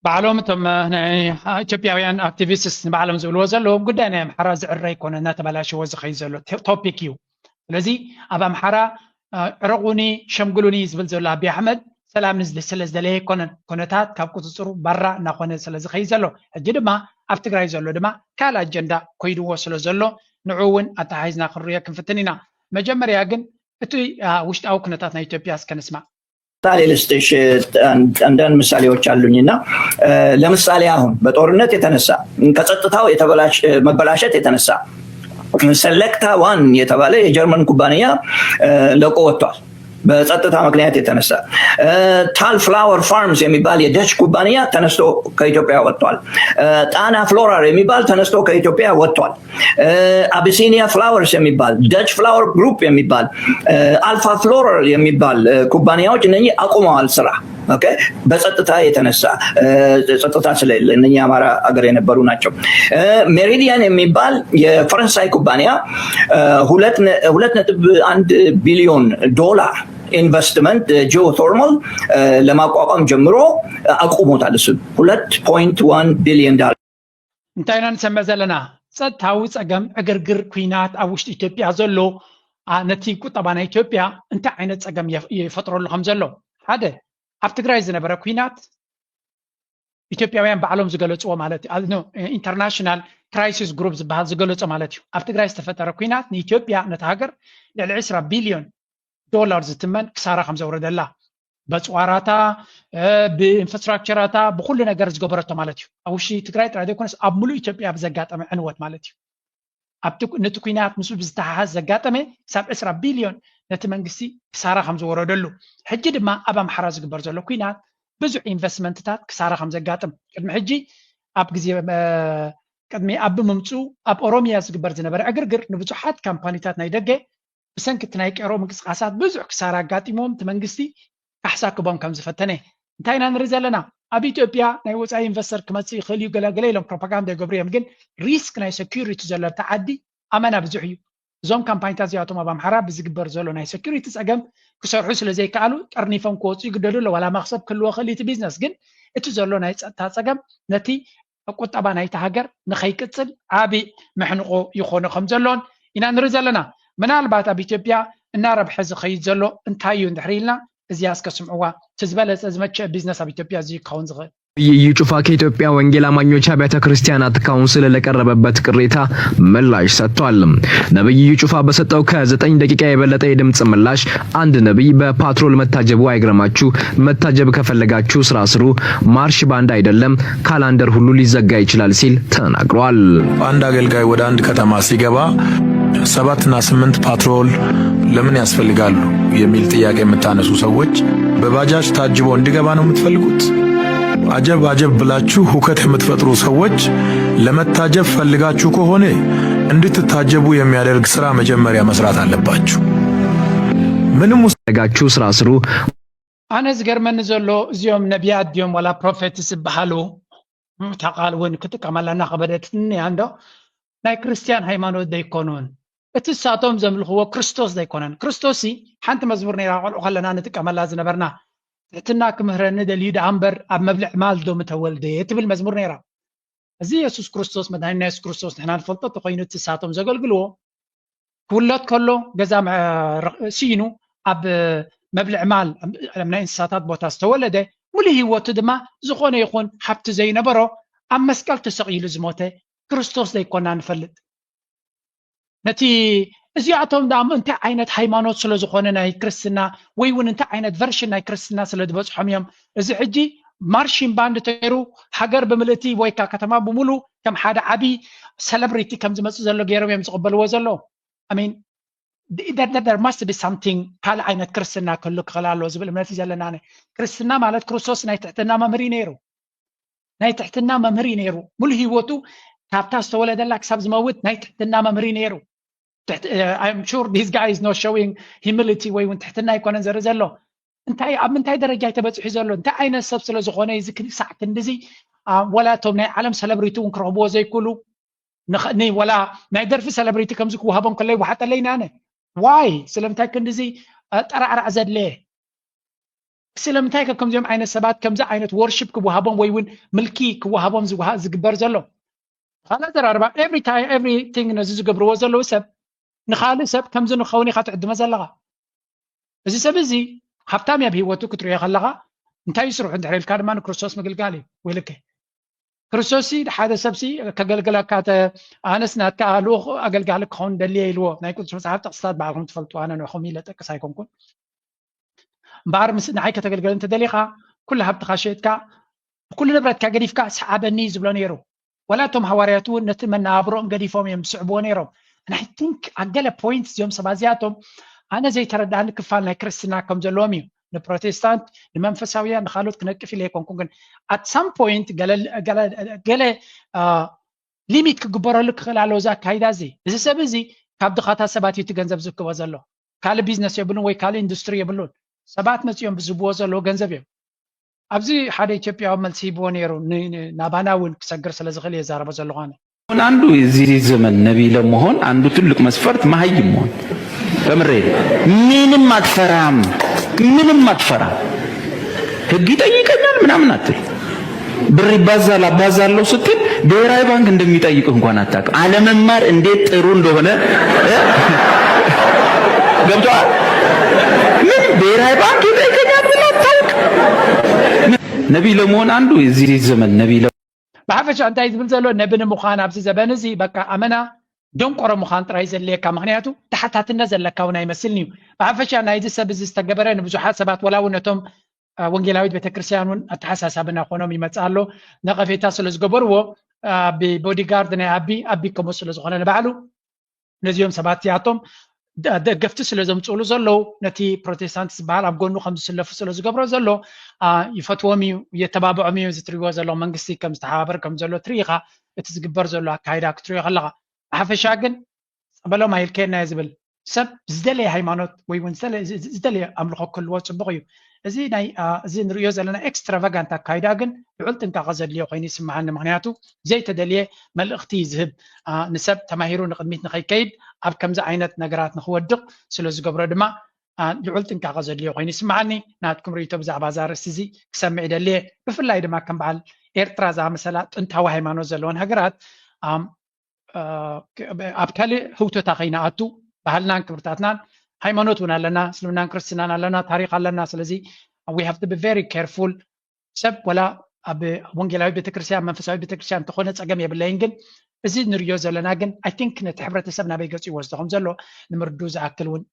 بعلوم تم إثيوبيان أكتيفيستس بعلم زول وزلوا قدنا محرا زعري كنا نتبلاش وزخي زلوا توبيك يو الذي أبا محرا رغوني شمقلوني زبل زلوا أبي أحمد سلام نزل سلز دليه كونتات كابكو تصرو برا ناخونا سلز خي زلوا الجد ما أفتقراي زلوا دما كالا أجندا كويدو وصلوا زلوا نعون أتعايزنا خرية كنفتنينا مجمر ياقن اتوي وشت أو كونتاتنا إثيوبياس كنسمع ምሳሌ ልስጥሽ አንዳንድ ምሳሌዎች አሉኝና ለምሳሌ አሁን በጦርነት የተነሳ ከጸጥታው መበላሸት የተነሳ ሰሌክታ ዋን የተባለ የጀርመን ኩባንያ ለቆ ወጥቷል በጸጥታ ምክንያት የተነሳ ታል ፍላወር ፋርምስ የሚባል የደች ኩባንያ ተነስቶ ከኢትዮጵያ ወጥቷል ጣና ፍሎራር የሚባል ተነስቶ ከኢትዮጵያ ወጥቷል አቢሲኒያ ፍላወርስ የሚባል ደች ፍላወር ግሩፕ የሚባል አልፋ ፍሎራል የሚባል ኩባንያዎች እነኚህ አቁመዋል ስራ ኦኬ በጸጥታ የተነሳ ጸጥታ ስለሌለ እነኚህ አማራ አገር የነበሩ ናቸው ሜሪዲያን የሚባል የፈረንሳይ ኩባንያ 2.1 ቢሊዮን ዶላር ኢንቨስትመንት ጂኦተርማል ለማቋቋም ጀምሮ አቁሞታል እሱ 2.1 ቢሊዮን ዶላር እንታይና ንሰምዕ ዘለና ጸጥታዊ ጸገም እግርግር ኩናት ኣብ ውሽጢ ኢትዮጵያ ዘሎ ነቲ ቁጠባ ናይ ኢትዮጵያ እንታይ ዓይነት ጸገም ይፈጥረሉ ከም ዘሎ ሓደ ኣብ ትግራይ ዝነበረ ኩናት ኢትዮጵያውያን ባዕሎም ዝገለጽዎ ማለት እዩ ኢንተርናሽናል ክራይሲስ ግሩፕ ዝበሃል ዝገለጾ ማለት እዩ ኣብ ትግራይ ዝተፈጠረ ኩናት ንኢትዮጵያ ነቲ ሃገር ልዕሊ 20 ቢልዮን ዶላር ዝትመን ክሳራ ከም ዘውረደላ በጽዋራታ ብኢንፍራስትራክቸራታ ብኩሉ ነገር ዝገበረቶ ማለት እዩ ኣብ ውሽጢ ትግራይ ጥራይ ዘይኮነስ ኣብ ሙሉእ ኢትዮጵያ ብዘጋጠመ ዕንወት ማለት እዩ ነቲ ኩናት ምስ ብዝተሓሓዝ ዘጋጠመ ክሳብ 20 ቢልዮን ነቲ መንግስቲ ክሳራ ከም ዝወረደሉ ሕጂ ድማ ኣብ ኣምሓራ ዝግበር ዘሎ ኩናት ብዙሕ ኢንቨስትመንትታት ክሳራ ከም ዘጋጥም ቅድሚ ሕጂ ኣብ ግዜ ቅድሚ ኣብ ምምፁ ኣብ ኦሮሚያ ዝግበር ዝነበረ ዕግርግር ንብዙሓት ካምፓኒታት ናይ ደገ ብሰንኪ ናይ ቀሮ ምንቅስቃሳት ብዙሕ ክሳራ ኣጋጢሞም እቲ መንግስቲ ካሕሳክቦም ከም ዝፈተነ እንታይ ኢና ንርኢ ዘለና ኣብ ኢትዮጵያ ናይ ወፃኢ ኢንቨስተር ክመፅእ ይኽእል እዩ ገለገለ ኢሎም ፕሮፓጋንዳ ይገብሩ እዮም ግን ሪስክ ናይ ሴኩሪቲ ዘሎ ተዓዲ أمانة بزحيو زوم كامباين تازياتهم أبام حراب بزقبر زولو ناي سكيورتي تسأقم كسرحو سلزي كالو ترنيفهم كوتو يقدروا له ولا مخصب كل وخليت بيزنس جن اتو زولو ناي تسأقم نتي قطبا ناي تهاجر نخيكتسل عابي محنقو يخونو خمزلون إنا نرزلنا من البات أبي تبيا النار بحز خيد زلو انتايو ندحريلنا زياس كسمعوا تزبالة أزمتش بيزنس أبي تبيا زي كون صغير ይጩፋ ከኢትዮጵያ ወንጌል አማኞች አብያተ ክርስቲያናት ካውንስል ለቀረበበት ቅሬታ ምላሽ ሰጥቷል። ነብይ ይጩፋ በሰጠው ከ9 ደቂቃ የበለጠ የድምጽ ምላሽ አንድ ነብይ በፓትሮል መታጀቡ አይግረማችሁ፣ መታጀብ ከፈለጋችሁ ስራ ስሩ፣ ማርሽ ባንድ አይደለም ካላንደር ሁሉ ሊዘጋ ይችላል ሲል ተናግሯል። አንድ አገልጋይ ወደ አንድ ከተማ ሲገባ 7 እና 8 ፓትሮል ለምን ያስፈልጋሉ የሚል ጥያቄ የምታነሱ ሰዎች በባጃጅ ታጅቦ እንዲገባ ነው የምትፈልጉት? አጀብ አጀብ ብላችሁ ሁከት የምትፈጥሩ ሰዎች ለመታጀብ ፈልጋችሁ ከሆነ እንድትታጀቡ የሚያደርግ ስራ መጀመሪያ መስራት አለባችሁ። ምንም ውስጣጋችሁ ስራ ስሩ። አነ ዝገርመን ዘሎ እዚኦም ነቢያት ዲዮም ወላ ፕሮፌት ዝብሃሉ ተቃልውን ክትቀመላና ከበደትኒ አንዶ ናይ ክርስቲያን ሃይማኖት ዘይኮኑን እቲ ሳቶም ዘምልኽዎ ክርስቶስ ዘይኮነን ክርስቶስ ሓንቲ መዝሙር ነይራ ቆልዑ ከለና ንጥቀመላ ዝነበርና ትሕትና ክምህረኒ ደልዩ ዳኣምበር ኣብ መብልዕ ማልዶ ምተወልደ ትብል መዝሙር ነይራ እዚ ኢየሱስ ክርስቶስ መድሃኒና ኢየሱስ ክርስቶስ ንሕና ንፈልጦ ተኮይኑ እቲ ሳቶም ዘገልግልዎ ክውለድ ከሎ ገዛ ሲኑ ኣብ መብልዕ ማል ናይ እንስሳታት ቦታ ዝተወለደ ሙሉእ ህይወቱ ድማ ዝኾነ ይኹን ሓብቲ ዘይነበሮ ኣብ መስቀል ተሰቂሉ ዝሞተ ክርስቶስ ዘይኮና ንፈልጥ ነቲ እዚኣቶም ዳም እንታይ ዓይነት ሃይማኖት ስለ ዝኾነ ናይ ክርስትና ወይ እውን እንታይ ዓይነት ቨርሽን ናይ ክርስትና ስለ ዝበፅሖም እዮም እዚ ሕጂ ማርሽን ባንድ ተይሩ ሃገር ብምልእቲ ወይ ከዓ ከተማ ብምሉ ከም ሓደ ዓብይ ሴሌብሪቲ ከም ዝመፅእ ዘሎ ገይሮም እዮም ዝቕበልዎ ዘሎ አሜን there must be something ካል ዓይነት ክርስትና ክህሉ ክኽእል ኣለዎ ዝብል እምነት ዘለና ክርስትና ማለት ክርስቶስ ናይ ትሕትና መምህሪ ነይሩ ናይ ትሕትና መምህሪ ነይሩ ሙሉእ ህይወቱ ካብታ ዝተወለደላ ክሳብ ዝመውት ናይ ትሕትና መምህሪ ነይሩ I'm sure this guy is not showing humility ወይ እውን ትሕትና ይኮነን ዘርኢ ዘሎ እንታይ ኣብ ምንታይ ደረጃ ተበፅሑ ዘሎ እንታይ ዓይነት ሰብ ስለ ዝኾነ እዚ ክሳዕ ክንድዚ ወላቶም ናይ ዓለም ሴሌብሪቲ እውን ክረኽብዎ ዘይክእሉ ወላ ናይ ደርፊ ሴሌብሪቲ ከምዚ ክወሃቦም ከለይ ዋሓጠለይና ኣነ ዋይ ስለምንታይ ክንድዚ ጠራዕራዕ ዘድለየ ስለምንታይ ከምዚኦም ዓይነት ሰባት ከምዚ ዓይነት ወርሺፕ ክወሃቦም ወይ እውን ምልኪ ክወሃቦም ዝግበር ዘሎ ካላ ዘራርባ everything ነዚ ዝገብርዎ ዘለው ሰብ ንኻልእ ሰብ ከምዚ ንኸውን ኢኻ ትዕድመ ዘለኻ እዚ ሰብ እዚ ሃብታም እያ ብሂወቱ ክትሪኦ ከለኻ እንታይ ይስርሑ እንድሕር ኢልካ ድማ ንክርስቶስ ምግልጋል እዩ ወይ ልክዕ ክርስቶስ ሓደ ሰብሲ ከገልግለካ ኣነስ ናትካ ልኡኽ ኣገልጋሊ ክኸውን ደልየ ኢልዎ ናይ ቅዱስ መፅሓፍ ጥቕስታት ባዕልኩም ትፈልጡ ኣነ ንኹም ኢለ ጠቅስ ኣይኮንኩን እምበኣር ምስ ንዓይ ከተገልገለ እንተደሊኻ ኩሉ ሃብትኻ ሸይጥካ ኩሉ ንብረትካ ገዲፍካ ሰዓበኒ ዝብሎ ነይሩ ወላቶም ሃዋርያት እውን ነቲ መናብሮኦም ገዲፎም እዮም ዝስዕብዎ ነይሮም and I think ኣገለ ፖይንት እዚኦም ሰባዚኣቶም ኣነ ዘይተረዳእኒ ክፋል ናይ ክርስትና ከም ዘለዎም እዩ ንፕሮቴስታንት ንመንፈሳውያን ንካልኦት ክነቅፍ ኢለ ኣይኮንኩን ግን at some point ገለ ሊሚት ክግበረሉ ክኽእል ኣለዎ እዚ ኣካይዳ እዚ እዚ ሰብ እዚ ካብ ድኻታ ሰባት እቲ ገንዘብ ዝክቦ ዘሎ ካልእ ቢዝነስ የብሉን ወይ ካልእ ኢንዱስትሪ የብሉን ሰባት መፅኦም ብዝብዎ ዘለዎ ገንዘብ እዮም ኣብዚ ሓደ ኢትዮጵያዊ መልሲ ይብዎ ነይሩ ናባና እውን ክሰግር ስለ ዝኽእል እየ ዛረቦ ዘለኹ ኣነ አንዱ የዚህ ዘመን ነቢይ ለመሆን አንዱ ትልቅ መስፈርት መሀይም መሆን በምሬ ምንም አትፈራም ህግ ይጠይቀኛል ምናምን አትል ብር ይባዛል አባዛለሁ ስትል ብሔራዊ ባንክ እንደሚጠይቅህ እንኳን አታውቅም አለመማር እንዴት ጥሩ እንደሆነ ገብቶሃል ምን ብሔራዊ ባንክ ይጠይቀኛል ብለህ አታውቅም ነቢይ ለመሆን አንዱ የዚህ ዘመን ነቢይ ብሓፈሻ እንታይ ዝብል ዘሎ ነብን ምዃን ኣብዚ ዘበን እዚ በቃ ኣመና ደንቆሮ ምዃን ጥራይ ዘድልየካ ምክንያቱ ተሓታትነት ዘለካ እውን ኣይመስልኒ እዩ ብሓፈሻ ናይዚ ሰብ እዚ ዝተገበረ ንብዙሓት ሰባት ወላ እውን ነቶም ወንጌላዊት ቤተክርስትያን እውን ኣተሓሳሳብና ኮኖም ይመፅእ ኣሎ ነቐፌታ ስለ ዝገበርዎ ብቦዲጋርድ ናይ ኣቢ ከምኡ ስለ ዝኾነ ንባዕሉ ነዚኦም ሰባት እዚኣቶም ደገፍቲ ስለ ዘምፅእሉ ዘለው ነቲ ፕሮቴስታንት ዝበሃል ኣብ ጎኑ ከም ዝስለፉ ስለ ዝገብሮ ዘሎ ይፈትዎም እዩ የተባብዖም እዩ ዝትሪእዎ ዘሎ መንግስቲ ከም ዝተሓባበር ከም ዘሎ ትርኢኻ እቲ ዝግበር ዘሎ ኣካይዳ ክትሪኦ ከለኻ ብሓፈሻ ግን ፀበሎም ኣይልከየና ዝብል سب زدلي هيمانوت ويون زدلي أملخو كل وقت بغيو زي ناي زي نريو زلنا اكسترافاغانت كايداغن يعلتن كغزل لي وخيني سمعنا مغنياتو زي تدليه ملختي يذهب نسب تماهيرو نقدميت نخي كيد اب كمز عينت نغرات نخودق سلوز قبر دما يعلتن كغزل لي وخيني سمعني ناتكم ريتو بزعبا زارسزي كسمع دليه بفلاي دما كم بعل ኤርትራ ዛመሰላ ጥንታዊ ሃይማኖት ዘለዎን ሃገራት ኣብ ካልእ ህውተታ ከይነኣቱ ባህልናን ክብርታትናን ሃይማኖት እውን ኣለና እስልምናን ክርስትናን ኣለና ታሪክ ኣለና ስለዚ we have to be very careful ሰብ ወላ ኣብ ወንጌላዊ ቤተክርስትያን መንፈሳዊ ቤተክርስትያን ተኾነ ፀገም የብለይን ግን እዚ ንሪዮ ዘለና ግን I think ነቲ ሕብረተሰብ ናበይ ገፁ ይወስደኹም ዘሎ ንምርዱ ዝኣክል እውን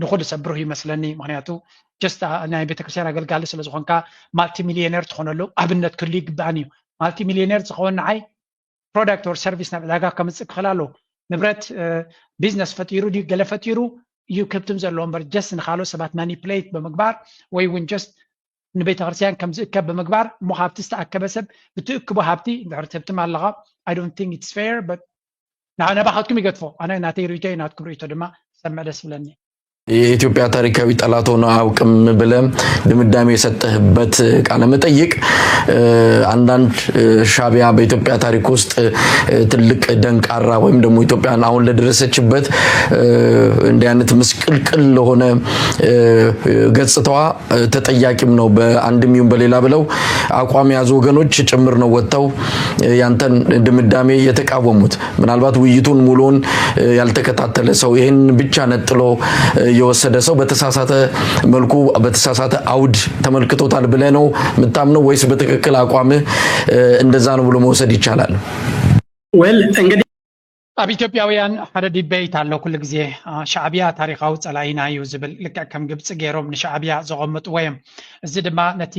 ንኹሉ ሰብርሁ ይመስለኒ ምክንያቱ just ናይ ቤተክርስትያን ኣገልጋሊ ስለ ዝኾንካ ማልቲ ሚሊዮነር ትኾነሉ ኣብነት ክህሉ ይግባእን እዩ ማልቲ ሚሊዮነር ዝኸውን ንዓይ ፕሮዳክት ኦር ሰርቪስ ናብ ዕዳጋ ከምፅእ ክኽእል ኣለዎ ንብረት ቢዝነስ ፈጢሩ ድዩ ገለ ፈጢሩ እዩ ከብትም ዘለዎ እምበር ጀስት ንካልኦት ሰባት ማኒፕሌት ብምግባር ወይ እውን ጀስት ንቤተክርስትያን ከም ዝእከብ ብምግባር እሞ ሃብቲ ዝተኣከበ ሰብ ብትእክቦ ሃብቲ እንድሕር ትህብትም ኣለኻ I don't think it's fair but ናባኻትኩም ይገድፎ ኣነ ናተይ ርኢቶ ናትኩም ርኢቶ ድማ ሰምዕ ደስ ብለኒ የኢትዮጵያ ታሪካዊ ጠላት ሆኖ አውቅም ብለም ድምዳሜ የሰጠህበት ቃለ መጠይቅ አንዳንድ ሻቢያ በኢትዮጵያ ታሪክ ውስጥ ትልቅ ደንቃራ ወይም ደግሞ ኢትዮጵያን አሁን ለደረሰችበት እንዲህ አይነት ምስቅልቅል ለሆነ ገጽታዋ ተጠያቂም ነው በአንድም ይሁን በሌላ ብለው አቋም ያዙ ወገኖች ጭምር ነው ወጣው ያንተን ድምዳሜ የተቃወሙት ምናልባት ውይይቱን ሙሉን ያልተከታተለ ሰው ይሄን ብቻ ነጥሎ የወሰደ ሰው በተሳሳተ መልኩ በተሳሳተ አውድ ተመልክቶታል ብለህ ነው ምታምነው ወይስ በትክክል አቋም እንደዛ ነው ብሎ መውሰድ ይቻላል? well እንግዲህ ኣብ ኢትዮጵያውያን ሓደ ዲቤት ኣሎ ኩሉ ግዜ ሻዕቢያ ታሪኻዊ ፀላኢና እዩ ዝብል ልክዕ ከም ግብፂ ገይሮም ንሻዕቢያ ዘቐምጡ ወይም እዚ ድማ ነቲ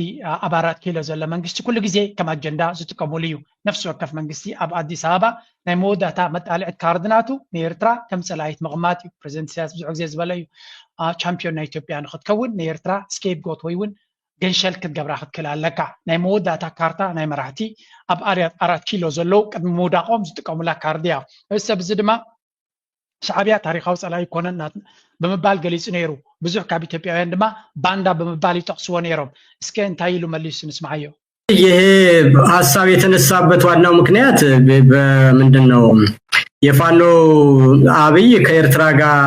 ኣብ 4 ኪሎ ዘሎ መንግስቲ ኩሉ ግዜ ከም አጀንዳ ዝጥቀሙሉ እዩ ነፍሲ ወከፍ መንግስቲ ኣብ ኣዲስ ኣበባ ናይ መወዳእታ መጣልዕት ካርድናቱ ንኤርትራ ከም ፀላኢት ምቕማጥ እዩ ፕሬዚደንት ኢሳያስ ብዙሕ ግዜ ዝበለ እዩ ቻምፒዮን ናይ ኢትዮጵያ ንኽትከውን ንኤርትራ ስኬፕ ጎት ወይ እውን ገንሸል ክትገብራ ክትክእል ኣለካ ናይ መወዳእታ ካርታ ናይ መራሕቲ ኣብ 4 ኪሎ ዘለው ቅድሚ ምውዳቆም ዝጥቀሙላ ካርድ እያ እዚ ሰብ እዚ ድማ ሻዕቢያ ታሪኻዊ ፀላኢ ኮነን ብምባል ገሊፁ ነይሩ ብዙሕ ካብ ኢትዮጵያውያን ድማ ባንዳ ብምባል ይጠቕስዎ ነይሮም እስከ እንታይ ኢሉ መሊሱ ንስማዓዮ ይሄ ሀሳብ የተነሳበት ዋናው ምክንያት በምንድነው የፋኖ አብይ ከኤርትራ ጋር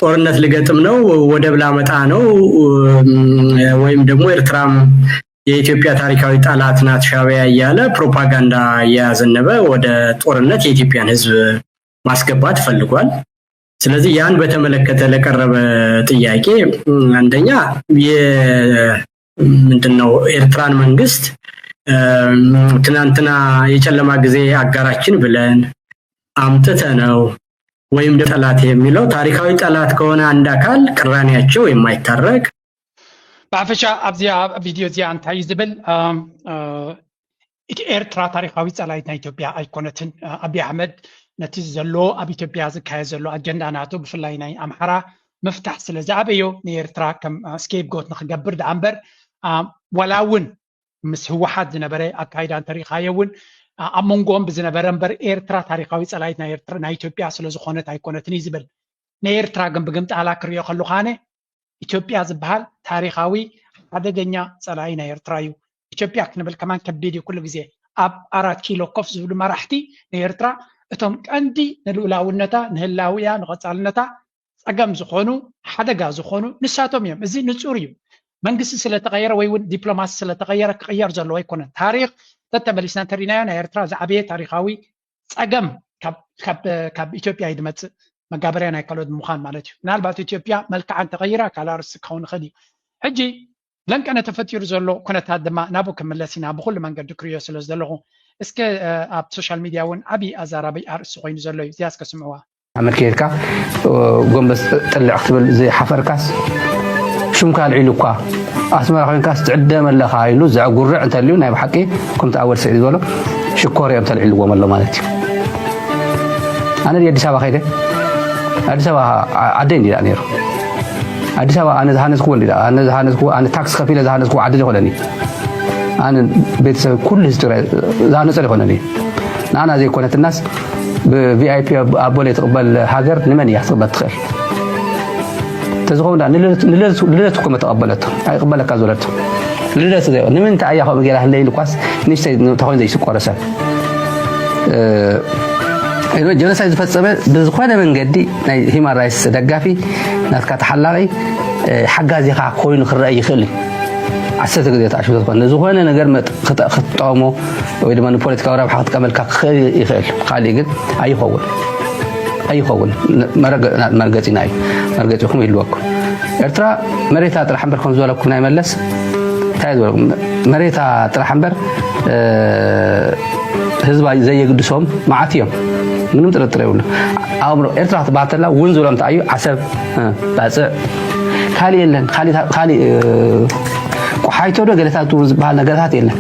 ጦርነት ሊገጥም ነው ወደብ ላመጣ ነው ወይም ደግሞ ኤርትራም የኢትዮጵያ ታሪካዊ ጠላት ናት ሻዕቢያ እያለ ፕሮፓጋንዳ ያዘነበ ወደ ጦርነት የኢትዮጵያን ህዝብ ማስገባት ፈልጓል ስለዚህ ያን በተመለከተ ለቀረበ ጥያቄ አንደኛ ምንድነው ኤርትራን መንግስት ትናንትና የጨለማ ጊዜ አጋራችን ብለን አምጥተ ነው ወይም ጠላት የሚለው ታሪካዊ ጠላት ከሆነ አንድ አካል ቅራኔያቸው የማይታረቅ ባፈሻ ኣብዚያ ቪዲዮ ዚያ እንታይ ዝብል ኤርትራ ታሪካዊ ፀላኢት ናይ ኢትዮጵያ ኣይኮነትን አብይ አሕመድ ነቲ ዘሎ ኣብ ኢትዮጵያ ዝካየድ ዘሎ አጀንዳ ናቱ ብፍላይ ናይ ኣምሓራ መፍታሕ ስለ ዝኣበዮ ንኤርትራ ከም ስኬፕ ጎት ንክገብር ዳ እምበር ወላ እውን ምስ ህወሓት ዝነበረ ኣካይዳ እንተሪኻዮ እውን ኣብ መንጎኦም ብዝነበረ እምበር ኤርትራ ታሪካዊ ፀላኢት ናይ ኢትዮጵያ ስለ ዝኾነት ኣይኮነትን እዩ ዝብል ንኤርትራ ግን ብግምጣላ ክሪኦ ከለኹ ኣነ ኢትዮጵያ ዝበሃል ታሪካዊ ሓደገኛ ፀላኢ ናይ ኤርትራ እዩ ኢትዮጵያ ክንብል ከማን ከቢድ እዩ ኩሉ ግዜ ኣብ 4 ኪሎ ኮፍ ዝብሉ መራሕቲ ንኤርትራ እቶም ቀንዲ ንልኡላውነታ ንህላውያ ንቐፃልነታ ፀገም ዝኾኑ ሓደጋ ዝኾኑ ንሳቶም እዮም እዚ ንጹር እዩ መንግስቲ ስለተቀየረ ወይ እውን ዲፕሎማሲ ስለተቀየረ ክቅየር ዘለዎ ኣይኮነን ታሪክ ተተመሊስና እንተሪናዮ ናይ ኤርትራ ዝዓበየ ታሪካዊ ፀገም ካብ ኢትዮጵያ ይድመፅእ መጋበርያ ናይ ካልኦት ምዃን ማለት እዩ ምናልባት ኢትዮጵያ መልክዓን ተቀይራ ካልእ ርእሲ ክኸውን ይኽእል እዩ ሕጂ ለንቀነ ተፈጢሩ ዘሎ ኩነታት ድማ ናብኡ ክምለስ ኢና ብኩሉ መንገዲ ክሪኦ ስለ ዘለኹ እስከ ኣብ ሶሻል ሚድያ እውን ዓብዪ ኣዛራቢ ኣርእሲ ኮይኑ ዘሎ እዩ እዚያ እስከ ስምዕዋ ኣመርኬድካ ጎንበስ ጥልዕ ክትብል ዘይሓፈርካስ شو كان علوكا أسمع خلينا كاس تعدى من لها علو زعقرع أنت اللي نايب حكي كنت أول سعيد ولا شكوري أنت العلو ولا مالتي أنا دي أدي سبا خيره أدي سبا عدين دي أنير أدي سبا أنا زهانس كول دي أنا زهانس كول أنا تاكس كفيلة زهانس كول عدد خلاني أنا بيت كل هستوري زهانس اللي خلاني أنا زي كونت الناس بVIP أبولي تقبل هاجر لمن يحسب تخيل تزغون نلتكم تقبلته أي قبلك أزولته للت ده نمن تعيا خو بيجي الليل كواس نشتي تاخذ زي سكور رسال إنه جنسايد فتصبه بزخانة من جدي هما رئيس دقافي ناس كتحلقي حاجة زي خاين خرّي خلي عسّت كده تعشوا تطبع نزخانة نجار خطامو وإذا ما نبولت كورا بحط كمل كخير يخل خالي قد أي خول مرقتي ناي مرقتي خم يلوك إرترا مريتها ترى حنبر خمس ولا كنا يملس تعال مريتها ترى حنبر حزب زي قدسهم معاتيهم منهم ترى يقول أمر إرترا تبعت له ونزلهم تعيو حسب بس خالي يلن خالي وحيتو ده قالت توز بحالنا قالت يلن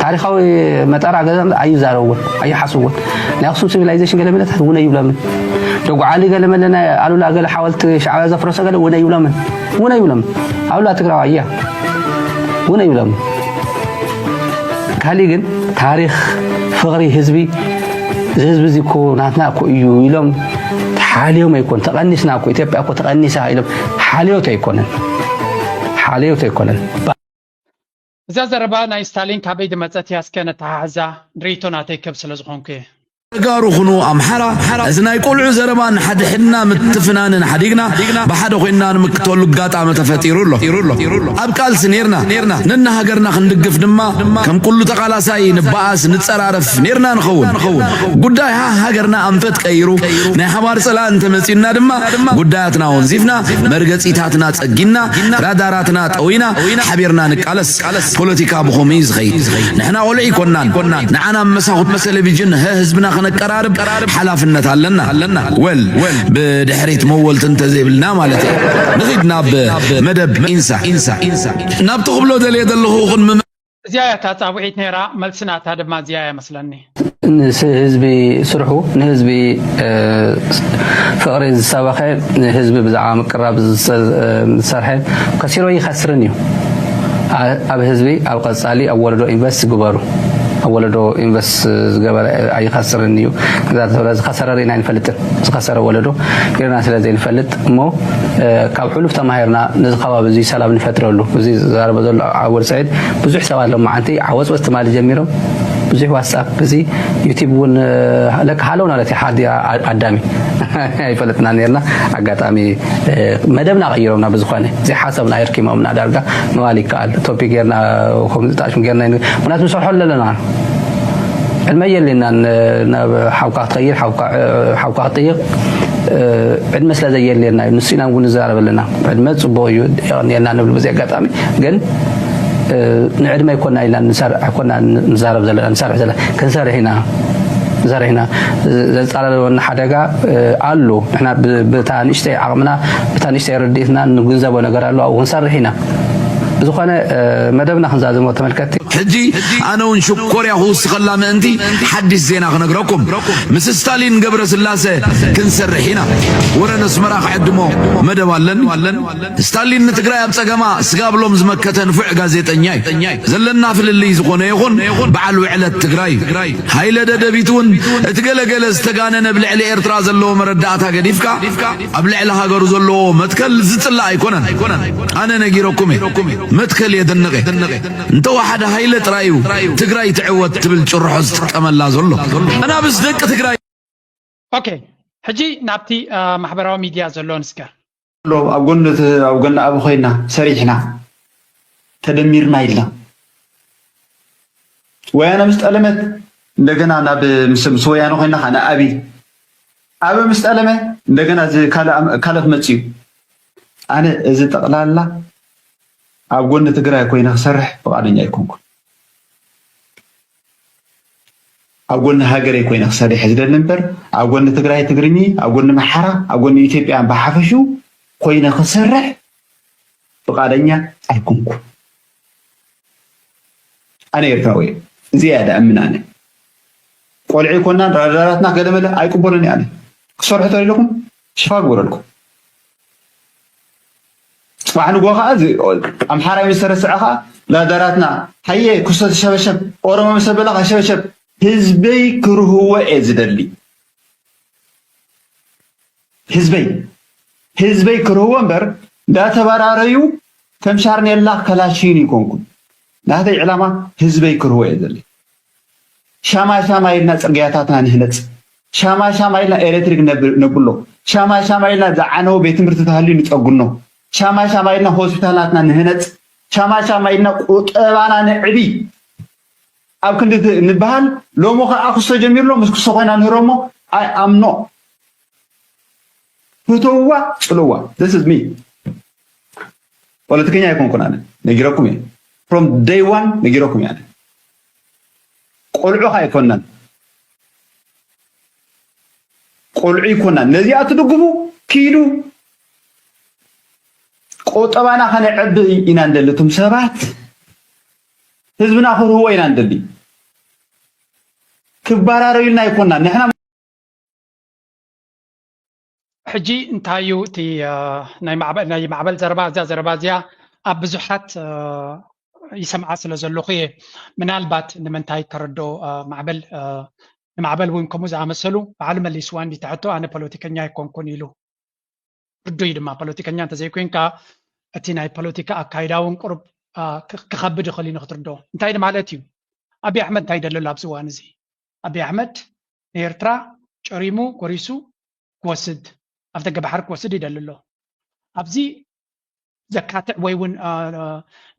تاريخاوي متأرع قدام أي زارون أي حسون لا خصوص civilization قال ملت ونا يبلمن لو علي قال ملنا قالوا لا قال حاولت شعب زفرس قال ونا يبلمن أقول لا تقرأ إياه ونا يبلمن خالي قال تاريخ فقري حزبي حزب زيكو ناتنا كو يلوم حاليو ما يكون تقنسنا كو إثيوبيا كو تقنسها يلوم حاليو تيكونن إذا زربا ناي ستالين كابيد مزات ياسكن تعزا ريتونا تيكب سلازخونكي قارو خنو أمحرة إذن يقول عزربان حد حنا متفنان حديقنا بحد خوينا مكتول قاطع متفتيرو له أبقال سنيرنا ننا هجرنا خندقف دما كم كله تقالا ساي نباس نتصرف نيرنا نخون قداي ها هجرنا أنفت كيرو نحوار سلان تمسينا دما قداياتنا ونزيفنا مرقت إيتاتنا تسجينا راداراتنا تقوينا حبيرنا نكالس بوليتيكا بخوميز غي نحنا ولعي كونان نعنا مساخط مسألة بجن هزبنا قرارب حلافنت علنا ويل بدحريت مول تنتزي بالنا مالتي نغيدنا بمدب انسى ناب تقبلو دلي دلخو خن زيايا تاصابعيت نيرا ملسنا تادب ما زيايا مثلني حزبي سرحو حزبي فقري السابقه حزبي بزعا مقرب سرحه كثيرو يخسرني اب حزبي او قصالي اولدو انفست غبارو ولدو إنفس قبل أي خسر النيو إذا خسر رينا نفلت خسر ولدو كنا سلازي نفلت مو كابحلو فتماهرنا نزقوا بزي سلام نفتره له بزي زار بدل عور سعيد بزح سوال لهم معنتي عوض واستمال جميرهم بزح واتساب بزي يوتيوب ون لك حالونا التي حادي عدامي يفلتنا نيرنا عقاتامي مدبنا غيرنا بزخانه زي حسبنا يركي ما من درجه موالي قال توبيك غيرنا 15 غيرنا وناس نصحوا لنا الميل لنا حوقات غير حوقات طيق عد مثل زي لنا نسينا ونزارب لنا عد ما صبو يعني لنا نبل بزي عقاتامي قال نعد ما يكون إلا كنا نزارب زلنا نسارع زلنا كنسار هنا زرعنا على حدقة قالوا إحنا بتانيشتي عقمنا بتانيشتي رديتنا نجنزب ونقرأ له ونصر هنا زخانة مدبنا خنزاز متملكتي حجي أنا ونشكر يا خوس خلا من أنتي حدث زينا خنقرأكم مس ستالين قبر سلاسة كنسر هنا ورنا سمراخ عدمو مدبالن ستالين نتقرأ بسقما سقابلهم زمكة نفع غازيتنياي زلنا في اللي يزقونه يخون بعلو على التقراي هاي لدى دبيتون اتقلقل استقاننا بالعلي ارتراز اللو مرداتها قديفكا ابلع لها قرز اللو متكل زت الله يكونن انا نجيركمي متكل يدنغي انت واحد هاي لترايو تقراي تعود تبل جرحز تكمل لازلو انا بس دق تقراي اوكي حجي نابتي محبراو ميديا زلون سكا لو أقولنا أبو خينا سريحنا تدمير مايلنا وأنا مستألمت دقنا أنا بمسوي أنا خينا أنا أبي مستألمة دقنا زي كلف متشي أنا إذا تقلال لا أقولنا تقرأ كوينا سرح وقاعدين يكونكم أقولنا هاجر كوينا سرح زي النمبر أقولنا تقرأ تقرني أقولنا محرة أقولنا إثيوبيا بحفشو كوينا خسرح فقادنيا أيكونكم أنا يرتاوي زيادة أمن أنا قولعي كنا راداراتنا قدم له أيقبلني أنا صرح تقول لكم شفاق بقول لكم وعنو قوها أم حرام يسرسعها لا داراتنا هي كسر الشبشب أورما مسبلة الشبشب حزبي كرهوة إزدلي ህዝበይ ክርህዎ እምበር እንዳተበራረዩ ከም ሻርኔላ ከላሽን ይኮንኩን ናተይ ዕላማ ህዝበይ ክርህዎ እየ ዘለ ሻማ ኢልና ፅርግያታትና ንህነፅ ሻማ ኢልና ኤሌክትሪክ ነብሎ ሻማ ኢልና ዝዓነው ቤት ትምህርቲ ተሃልዩ ንፀጉኖ ሻማ ኢልና ሆስፒታላትና ንህነፅ ሻማ ኢልና ቁጠባና ንዕቢ ኣብ ክንዲ ንበሃል ሎሞ ከዓ ክሶ ጀሚርሎ ምስ ክሶ ኮይና ንህሮሞ አይ አምኖ ፍትዋ ጽልዋ this is me ፖለቲከኛ አይኮንኩና ነጊረኩም from day one ነጊረኩም ያለ ቆልዑ አይኮናን ቆልዑ ይኮናን ነዚ አትድግቡ ኪዱ ቆጠባና ከነዕብ ኢና እንደልቱም ሰባት ህዝብና ክርህዎ ኢና እንደሊ ክባራረዩና አይኮናን ንሕና ሕጂ እንታዩ እቲ ናይ ማዕበል ዘረባ እዚኣ ኣብ ብዙሓት ይሰምዓ ስለ ዘለኹ እየ ምናልባት ንምንታይ ከረዶ ማዕበል እውን ከምኡ ዝኣመሰሉ በዓል መሊስዋ እንዲትሕቶ ኣነ ፖለቲከኛ ኣይኮንኩን ኢሉ ርዱይ ድማ ፖለቲከኛ እንተዘይኮንካ እቲ ናይ ፖለቲካ ኣካይዳውን ቁርብ ክኸብድ ይኽእል እዩ ንኽትርድኦ እንታይ ማለት እዩ ኣብዪ ኣሕመድ እንታይ ደለሎ ኣብዚ እዋን እዚ ኣብዪ ኣሕመድ ንኤርትራ ጨሪሙ ጎሪሱ ክወስድ ኣብ ደገ ባሕሪ ክወስድ ይደልሎ ኣብዚ ዘካትዕ ወይ እውን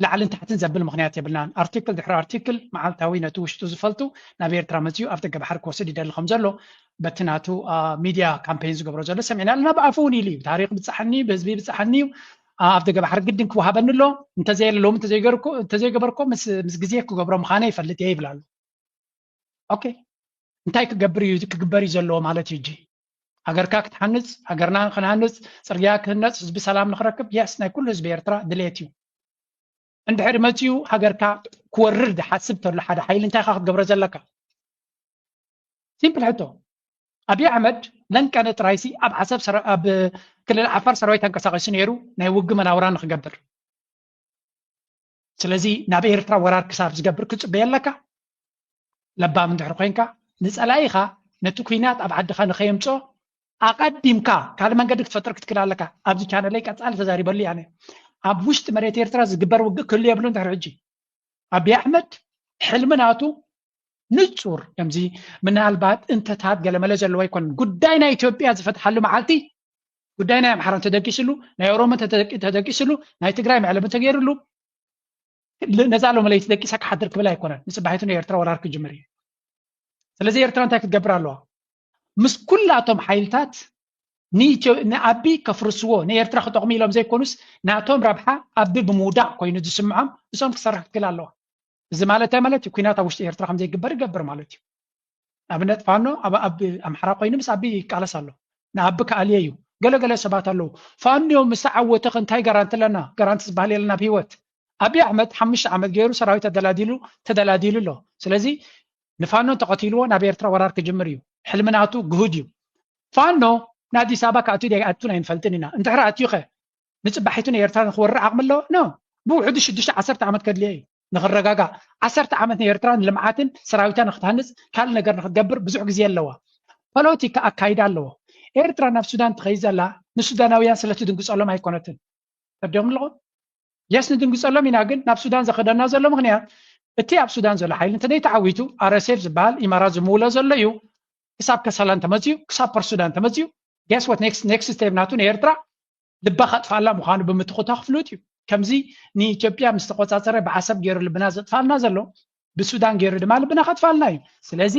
ላዕልን ታሕትን ዘብል ምክንያት የብልናን ኣርቲክል ድሕሪ ኣርቲክል መዓልታዊ ነቲ ውሽጡ ዝፈልጡ ናብ ኤርትራ መፅኡ ኣብ ደገ ባሕሪ ክወስድ ይደሊ ከም ዘሎ በቲ ናቱ ሚድያ ካምፔይን ዝገብሮ ዘሎ ሰሚዕና ኣለና ብኣፉ እውን ኢሉ እዩ ታሪክ ብፃሓኒ ብህዝቢ ብፃሓኒ ኣብ ደገ ባሕሪ ግድን ክወሃበኒ ኣሎ እንተዘየለሎም እንተዘይገበርኮ ምስ ግዜ ክገብሮ ምዃነ ይፈልጥ እየ ይብላ ኣሎ ኦኬ እንታይ ክግበር እዩ ዘለዎ ማለት እዩ እጂ ሃገርካ ክትሓንፅ ሃገርና ክንሃንፅ ፅርግያ ክህነፅ ህዝቢ ሰላም ንክረክብ የስ ናይ ኩሉ ህዝቢ ኤርትራ ድሌት እዩ እንድሕሪ መፅኡ ሃገርካ ክወርድ ዝሓስብ ተሎ ሓደ ሓይሊ እንታይ ካ ክትገብሮ ዘለካ ሲምፕል ሕቶ ኣብዪ ኣሕመድ ለንቀነ ጥራይሲ ኣብ ክልል ዓፋር ሰራዊት ተንቀሳቂሱ ነይሩ ናይ ውጊ መናውራ ንክገብር ስለዚ ናብ ኤርትራ ወራር ክሳብ ዝገብር ክፅበየ ኣለካ ለባም እንድሕሪ ኮንካ ንፀላኢኻ ነቲ ኩናት ኣብ ዓድኻ ንኸየምፆ ኣቀዲምካ ካልእ መንገዲ ክትፈጥር ክትክእል ኣለካ ኣብዚ ቻነለይ ቀፃሊ ተዛሪበሉ እያ ኣብ ውሽጢ መሬት ኤርትራ ዝግበር ውግእ ክህሉ የብሉ እንድሕሪ ሕጂ ኣብዪ ኣሕመድ ሕልሚ ናቱ ንፁር ከምዚ ምናልባት እንተታት ገለመለ ዘለዎ ኣይኮነን ጉዳይ ናይ ኢትዮጵያ ዝፈትሓሉ መዓልቲ ጉዳይ ናይ ኣምሓራ ተደቂስሉ ናይ ኦሮሞ ተደቂስሉ ናይ ትግራይ መዕለሚ ተገይሩሉ ነዛ ሎመለይቲ ደቂሳ ክሓድር ክብል ኣይኮነን ንፅባሒቱ ንኤርትራ ወራር ክጅምር እዩ ስለዚ ኤርትራ እንታይ ክትገብር ኣለዋ ምስ ኩላቶም ሓይልታት ንኣቢ ከፍርስዎ ንኤርትራ ክጠቕሙ ኢሎም ዘይኮኑስ ናቶም ረብሓ ኣቢ ብምውዳቕ ኮይኑ ዝስምዖም እሶም ክሰርሕ ክትክእል ኣለዋ እዚ ማለት እንታይ ማለት እዩ ኩናት ኣብ ውሽጢ ኤርትራ ከምዘይግበር ይገብር ማለት እዩ ኣብነት ፋኖ ኣብ ኣምሓራ ኮይኑ ምስ ኣቢ ይቃለስ ኣሎ ንኣቢ ከኣልየ እዩ ገለገለ ሰባት ኣለዉ ፋኖ ምስ ተዓወተ እንታይ ጋራንቲ ኣለና ጋራንቲ ዝበሃል የለና ብሂወት ኣብዪ ኣሕመድ 5 ዓመት ገይሩ ሰራዊት ተደላዲሉ ኣሎ ስለዚ ንፋኖ ተቐቲልዎ ናብ ኤርትራ ወራር ክጅምር እዩ ሕልምናቱ ግሁድ እዩ ፋኖ ንኣዲስ ኣበባ ከኣትዩ ኣቱን ኣይንፈልጥን ኢና እንድሕሪ ኣትዩ ኸ ንፅባሒቱ ንኤርትራ ንክወርዕ ዓቕሚ ኣለዎ ኖ ብውሕዱ 6-10 ዓመት ከድልየ እዩ ንክረጋጋእ 10 ዓመት ንኤርትራ ንልምዓትን ሰራዊታ ንክትሃንፅ ካልእ ነገር ንክትገብር ብዙሕ ግዜ ኣለዋ ፖለቲካ ኣካይዳ ኣለዎ ኤርትራ ናብ ሱዳን ትኸይድ ዘላ ንሱዳናውያን ስለትድንግፀሎም ኣይኮነትን ተዲኦም ኣለኹም የስ ንድንግፀሎም ኢና ግን ናብ ሱዳን ዘኸደና ዘሎ ምክንያት እቲ ኣብ ሱዳን ዘሎ ሓይሊ እንተደይ ተዓዊቱ RSF ዝበሃል ኢማራት ዝምውሎ ዘሎ እዩ ክሳብ ከሰላን ተመፅዩ ክሳብ ፐርሱዳን ተመፅዩ guess what next step ናቱ ንኤርትራ ልባ ከጥፋላ ምዃኑ ብምትኹታ ክፍሉት እዩ ከምዚ ንኢትዮጵያ ምስ ተቆፃፀረ ብዓሰብ ገይሩ ልብና ዘጥፋልና ዘሎ ብሱዳን ገይሩ ድማ ልብና ከጥፋልና እዩ ስለዚ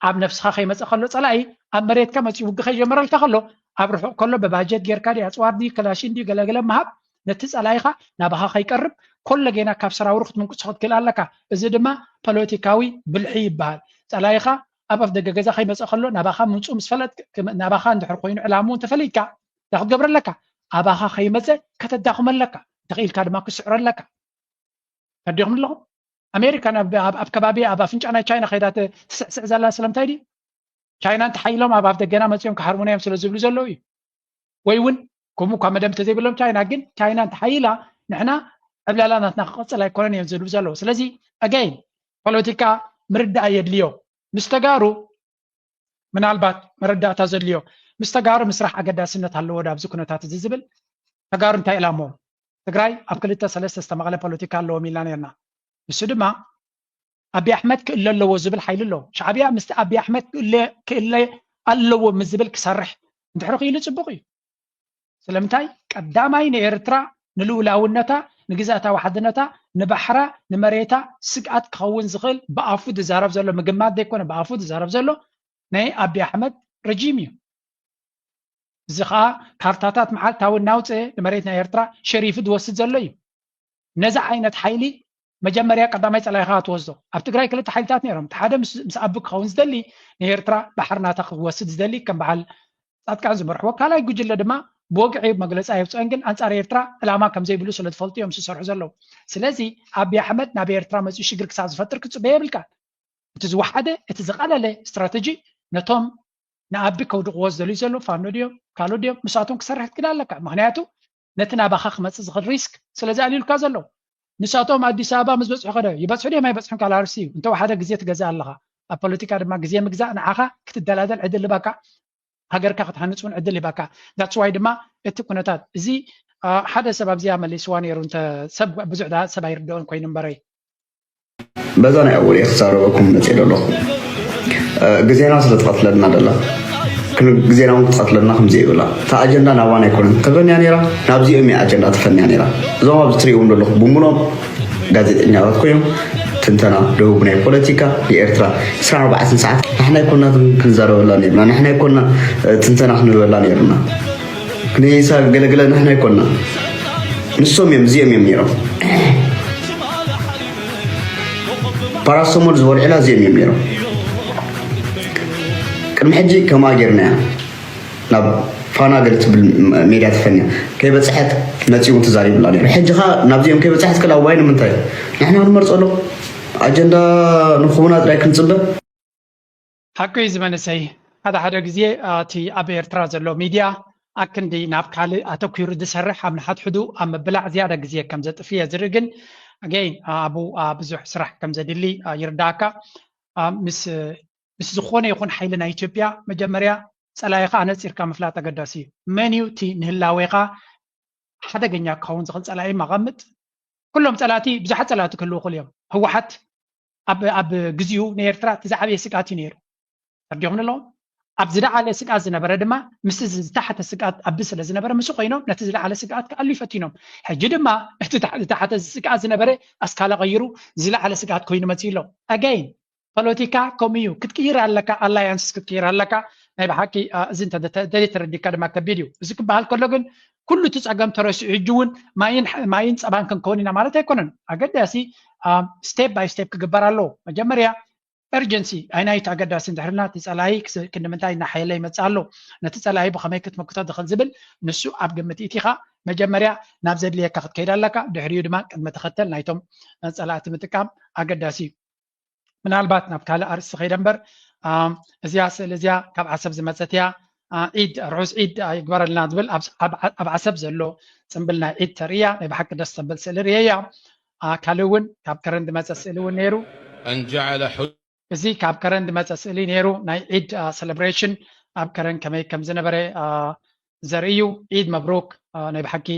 ኣብ ነፍስኻ ከይመፅእ ከሎ ፀላኢ ኣብ መሬትካ መፅኡ ውጊ ከይጀመረልካ ከሎ ኣብ ርሑቕ ከሎ ብባጀት ጌርካ ዲ ኣፅዋር ዲ ክላሽን ዲ ገለገለ መሃብ ነቲ ፀላኢኻ ናባኻ ከይቀርብ ኮሎ ጌና ካብ ሰራውሩ ክትምንቅሶ ክትክእል ኣለካ እዚ ድማ ፖለቲካዊ ብልሒ ይበሃል ፀላኢኻ ኣብ ኣፍ ደገ ገዛ ከይመፅእ ከሎ ናባኻ ምንፁ ምስ ፈለጥ ናባኻ እንድሕር ኮይኑ ዕላሙ ተፈሊጥካ ክትገብር ኣለካ ኣባኻ ከይመፅእ ከተዳኽሞ ኣለካ ተኽኢልካ ድማ ክስዕሮ ኣለካ ተዲኹም ኣለኹም ኣሜሪካ ኣብ ከባቢ ኣብ ኣፍንጫ ናይ ቻይና ከይዳ ትስዕስዕ ዘላ ስለምንታይ ድዩ ቻይና እንተሓይሎም ኣብ ደገና መፅኦም ክሓርሙና እዮም ስለ ዝብሉ ዘለዉ እዩ ወይ እውን ከምኡ ኳ መደብ እንተዘይብሎም ቻይና ግን ቻይና እንተሓይላ ንሕና ዕብላላ ናትና ክቕፅል ኣይኮነን እዮም ዝብሉ ዘለዉ ስለዚ ኣጋይን ፖለቲካ ምርዳእ የድልዮ ምስ ተጋሩ ምናልባት መረዳእታ ዘድልዮ مستقار مسرح أقداسنة هالو ودا بزو كنتات زيزبل تقار انتا إلامو تقراي أبكلتا سلسة استمغالة بوليتيكا اللو ميلانيرنا السودما أبي أحمد كإلا اللو زبل حيل اللو شعبيا أبي أحمد كإلا اللو مزبل كسرح انتحرق يلي تبقي سلمتاي قداماي نيرترا نلولاونتا نجزاتا وحدنتا نبحرا نمريتا سقات كون زغل بافود زارب زلو مجمات ديكون بافود زارب زلو ناي ابي احمد رجيميو زخا كارتاتات محل تاون ناوصه نمريتنا ايرترا شريف دوسد زلو نزع عينت حيلي مجمريا قداماي صلايخا توزدو اب تግራይ كلت حيلتات نيرم تحده مس ابك كون زدلي نيرترا بحرناتا وسد زدلي كم بحال صادقا زمرح وكالاي جوجل دما بوقعي مجلس أيوة أنجن أنصار إيرترا الأمام كم زي بلوس ولا تفلتي يوم سرح زلوا سلازي أبي أحمد نبي إيرترا ما يشجع كساز فترة كتبه بالكان تزوحده تزقله له استراتيجي نتوم نأبي كود غوز دليل زلوا فانوديو كالوديو مساتهم كسرحت كده لك معناته نتنا بخخ ما تزغل ريسك سلازي عليه كازلوا نساتهم عدي سابا مزبوط حقده يبص عليه ما يبص حنك على رسي أنت واحدة جزيت جزاء الله البوليتيكا ما جزية مجزاء نعاها كتدلادل عدل بقى هاجر كاخت هنسون عدل باكا that's why دما اتكونتات زي حدا سبب زي عمل سواني رونت سب بزعدا سباير دون كوين مبري بزانا اول يخسروا نتيل له غزينا سلطقتلنا دلا كن غزينا متقتلنا خمزي ولا تا اجندا ناوان يكون تغنيا نيرا نابزي امي اجندا تفنيا نيرا زوما بتريون له بمنو ጋዜጠኛ ወጥቆም ትንተና ደቡብናይ ፖለቲካ የኤርትራ 14 ሰዓት احنا كنا كنزارولا نيرنا احنا كنا تنتنا خنولا نيرنا كنيسا غلغلنا احنا كنا نسوم يمزيم يميرو باراسومول زور علا زيم يميرو كم حجي كما جرنا ناب فانا قلت بالميديا تفنيا كيف بصحت نتيجه تزاري بلا نير حجها نابزيم كيف بصحت كلا وين منتاي نحن نمرصلو اجندا نخونا دراك نصبه حقي زمن سي هذا حدا غزي تي ابي ارترا زلو ميديا اكندي ناب كالي اتوكير دسرح ام حد حدو ام بلع زياده غزي كم زطفيه زرغن اجين ابو بزح سرح كم زدلي يرداكا مس زخونه يكون حيلنا اثيوبيا مجمريا صلايخا انصيركا مفلاط تقداسي منيو تي نهلاويخا حدغኛ كون زخل صلاي مقمط كلهم صلاتي بزحت صلاتي كله كل يوم هو حت اب غزيو نيرترا تزعبي سقاتي نيرو ترجمنا لهم اب زدا على سقات زنبره دما مس تحت سقات اب سل زنبره مس قينوم نتزلا على سقات كالو يفتينوم حج دما تحت سقات زنبره اسكال غيرو زلا على سقات كوين متيلو اجين بوليتيكا كوميو كتكير لك الايانس كتكير لك ناي بحكي زنت تردي كلمه كفيديو زك بحال كلغن كل تصقم ترس يجون ما ين صبان كن كونينا معناته يكونن اقداسي ستيب باي ستيب كغبرالو مجمريا urgency اينايت اقداس انتحرنا تصلاي كنمنتاي نحيلي مصالو نتصلاي بخمي كتمكتو دخل زبل نسو اب قمت ايتيخا مجمريا ناب زدليه كخت كيدالكا دحريو دما قد متختل نايتم صلات متقام اقداسي ምናልባት ናብ ካለ አርስ ኸይደንበር እዚያ ስለዚያ ካብ ዓሰብ ዝመፀትያ ዒድ ርዑስ ዒድ ይግበረልና ዝብል ኣብ ዓሰብ ዘሎ ፅምብልና ዒድ ተርእያ ናይ ብሓቂ ደስ ተብል ስእሊ ርየያ ካልእ እውን ካብ ከረን ዝመፀ ስእሊ እውን ነይሩ እዚ ካብ ከረን ዝመፀ ስእሊ ነይሩ ናይ ዒድ ሴሌብሬሽን ኣብ ከረን ከመይ ከም ዝነበረ ዘርእዩ ዒድ መብሩክ ናይ ብሓቂ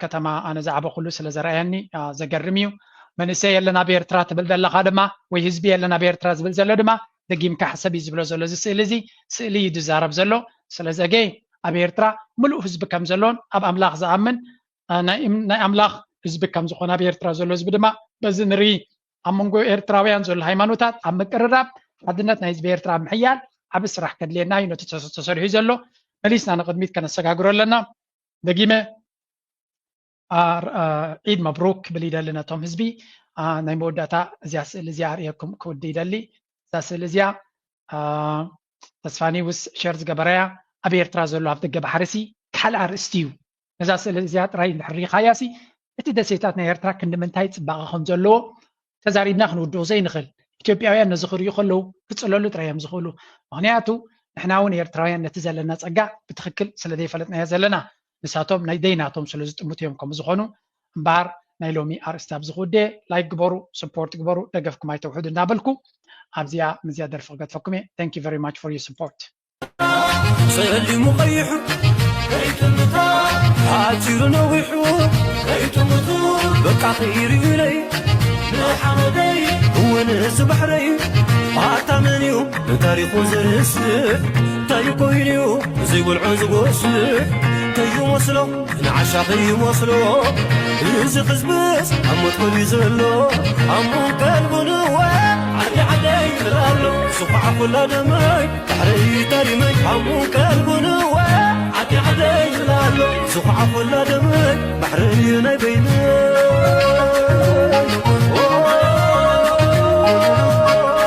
ከተማ ኣነ ዛዕበ ኩሉ ስለ ዘረአየኒ ዘገርም እዩ منسي يلنا بيرترا تبل دلا خادما ويهزبي يلنا بيرترا زبل زلو دما دقيم كحسبي زبلو زلو زي سيلزي سيلي يدزارب زلو سلازاقي أبيرترا ملو حزب كم زلون أب أملاخ زعمن ناي أملاخ حزب كم زخونا بيرترا زلو زب دما بزنري أمونغو إيرتراويان زل هايمانوتات أم مكرراب عدنات نايز بيرترا محيال عبس راح كدلينا ينو تتصرحي زلو مليسنا نقدميت كان السقاقرو لنا دقيمة عيد مبروك بليدا لنا توم حزبي ناي موداتا زياس لزيار يكم كودي دالي زاس لزيا تسفاني وس شيرز غبريا ابي ارترازلو عبد الجبحرسي كحل ارستيو زاس لزيا راي الحري خياسي اتي دسيتاتنا ايرترا كندمنتاي صباغهم زلو تزاريبنا خنودو زي نخل ኢትዮጵያውያን ነዝኽሩ ይኸሉ ክጽለሉ ጥራዮም ዝኽሉ ምክንያቱ ንሕና እውን ኤርትራውያን ነቲ ዘለና ጸጋ ብትክክል ስለ ዘይፈለጥና ዘለና ንሳቶም ናይ ደይናቶም ስለ ዝጥምቱ እዮም ከም ዝኾኑ እምበር ናይ ሎሚ ኣርእስቲ ኣብ ዝኹደ ላይክ ግበሩ ሰፖርት ግበሩ ደገፍኩም ኣይተውሕዱ እንዳበልኩ ኣብዚኣ ምዝያ ደርፊ ክገድፈኩም እየ ታንክ ዩ ቨሪ ማች ፎር ዩር ሰፖርት سلم قيح كيتمتا حاتر نوح كيتمتو بقى خير إلي محمدي هو ناس بحري عتمنيو تاريخ زرس تايقينيو زي والعنز وسح تيو وصلو نعشاقي وصلو رزق زبس عمو تقولي زلو عمو قلب نوى عدي عدي لالو صفحة كل دمي تحري ترمي عمو قلب نوى عدي عدي لالو صفحة كل دمي بحري نبيني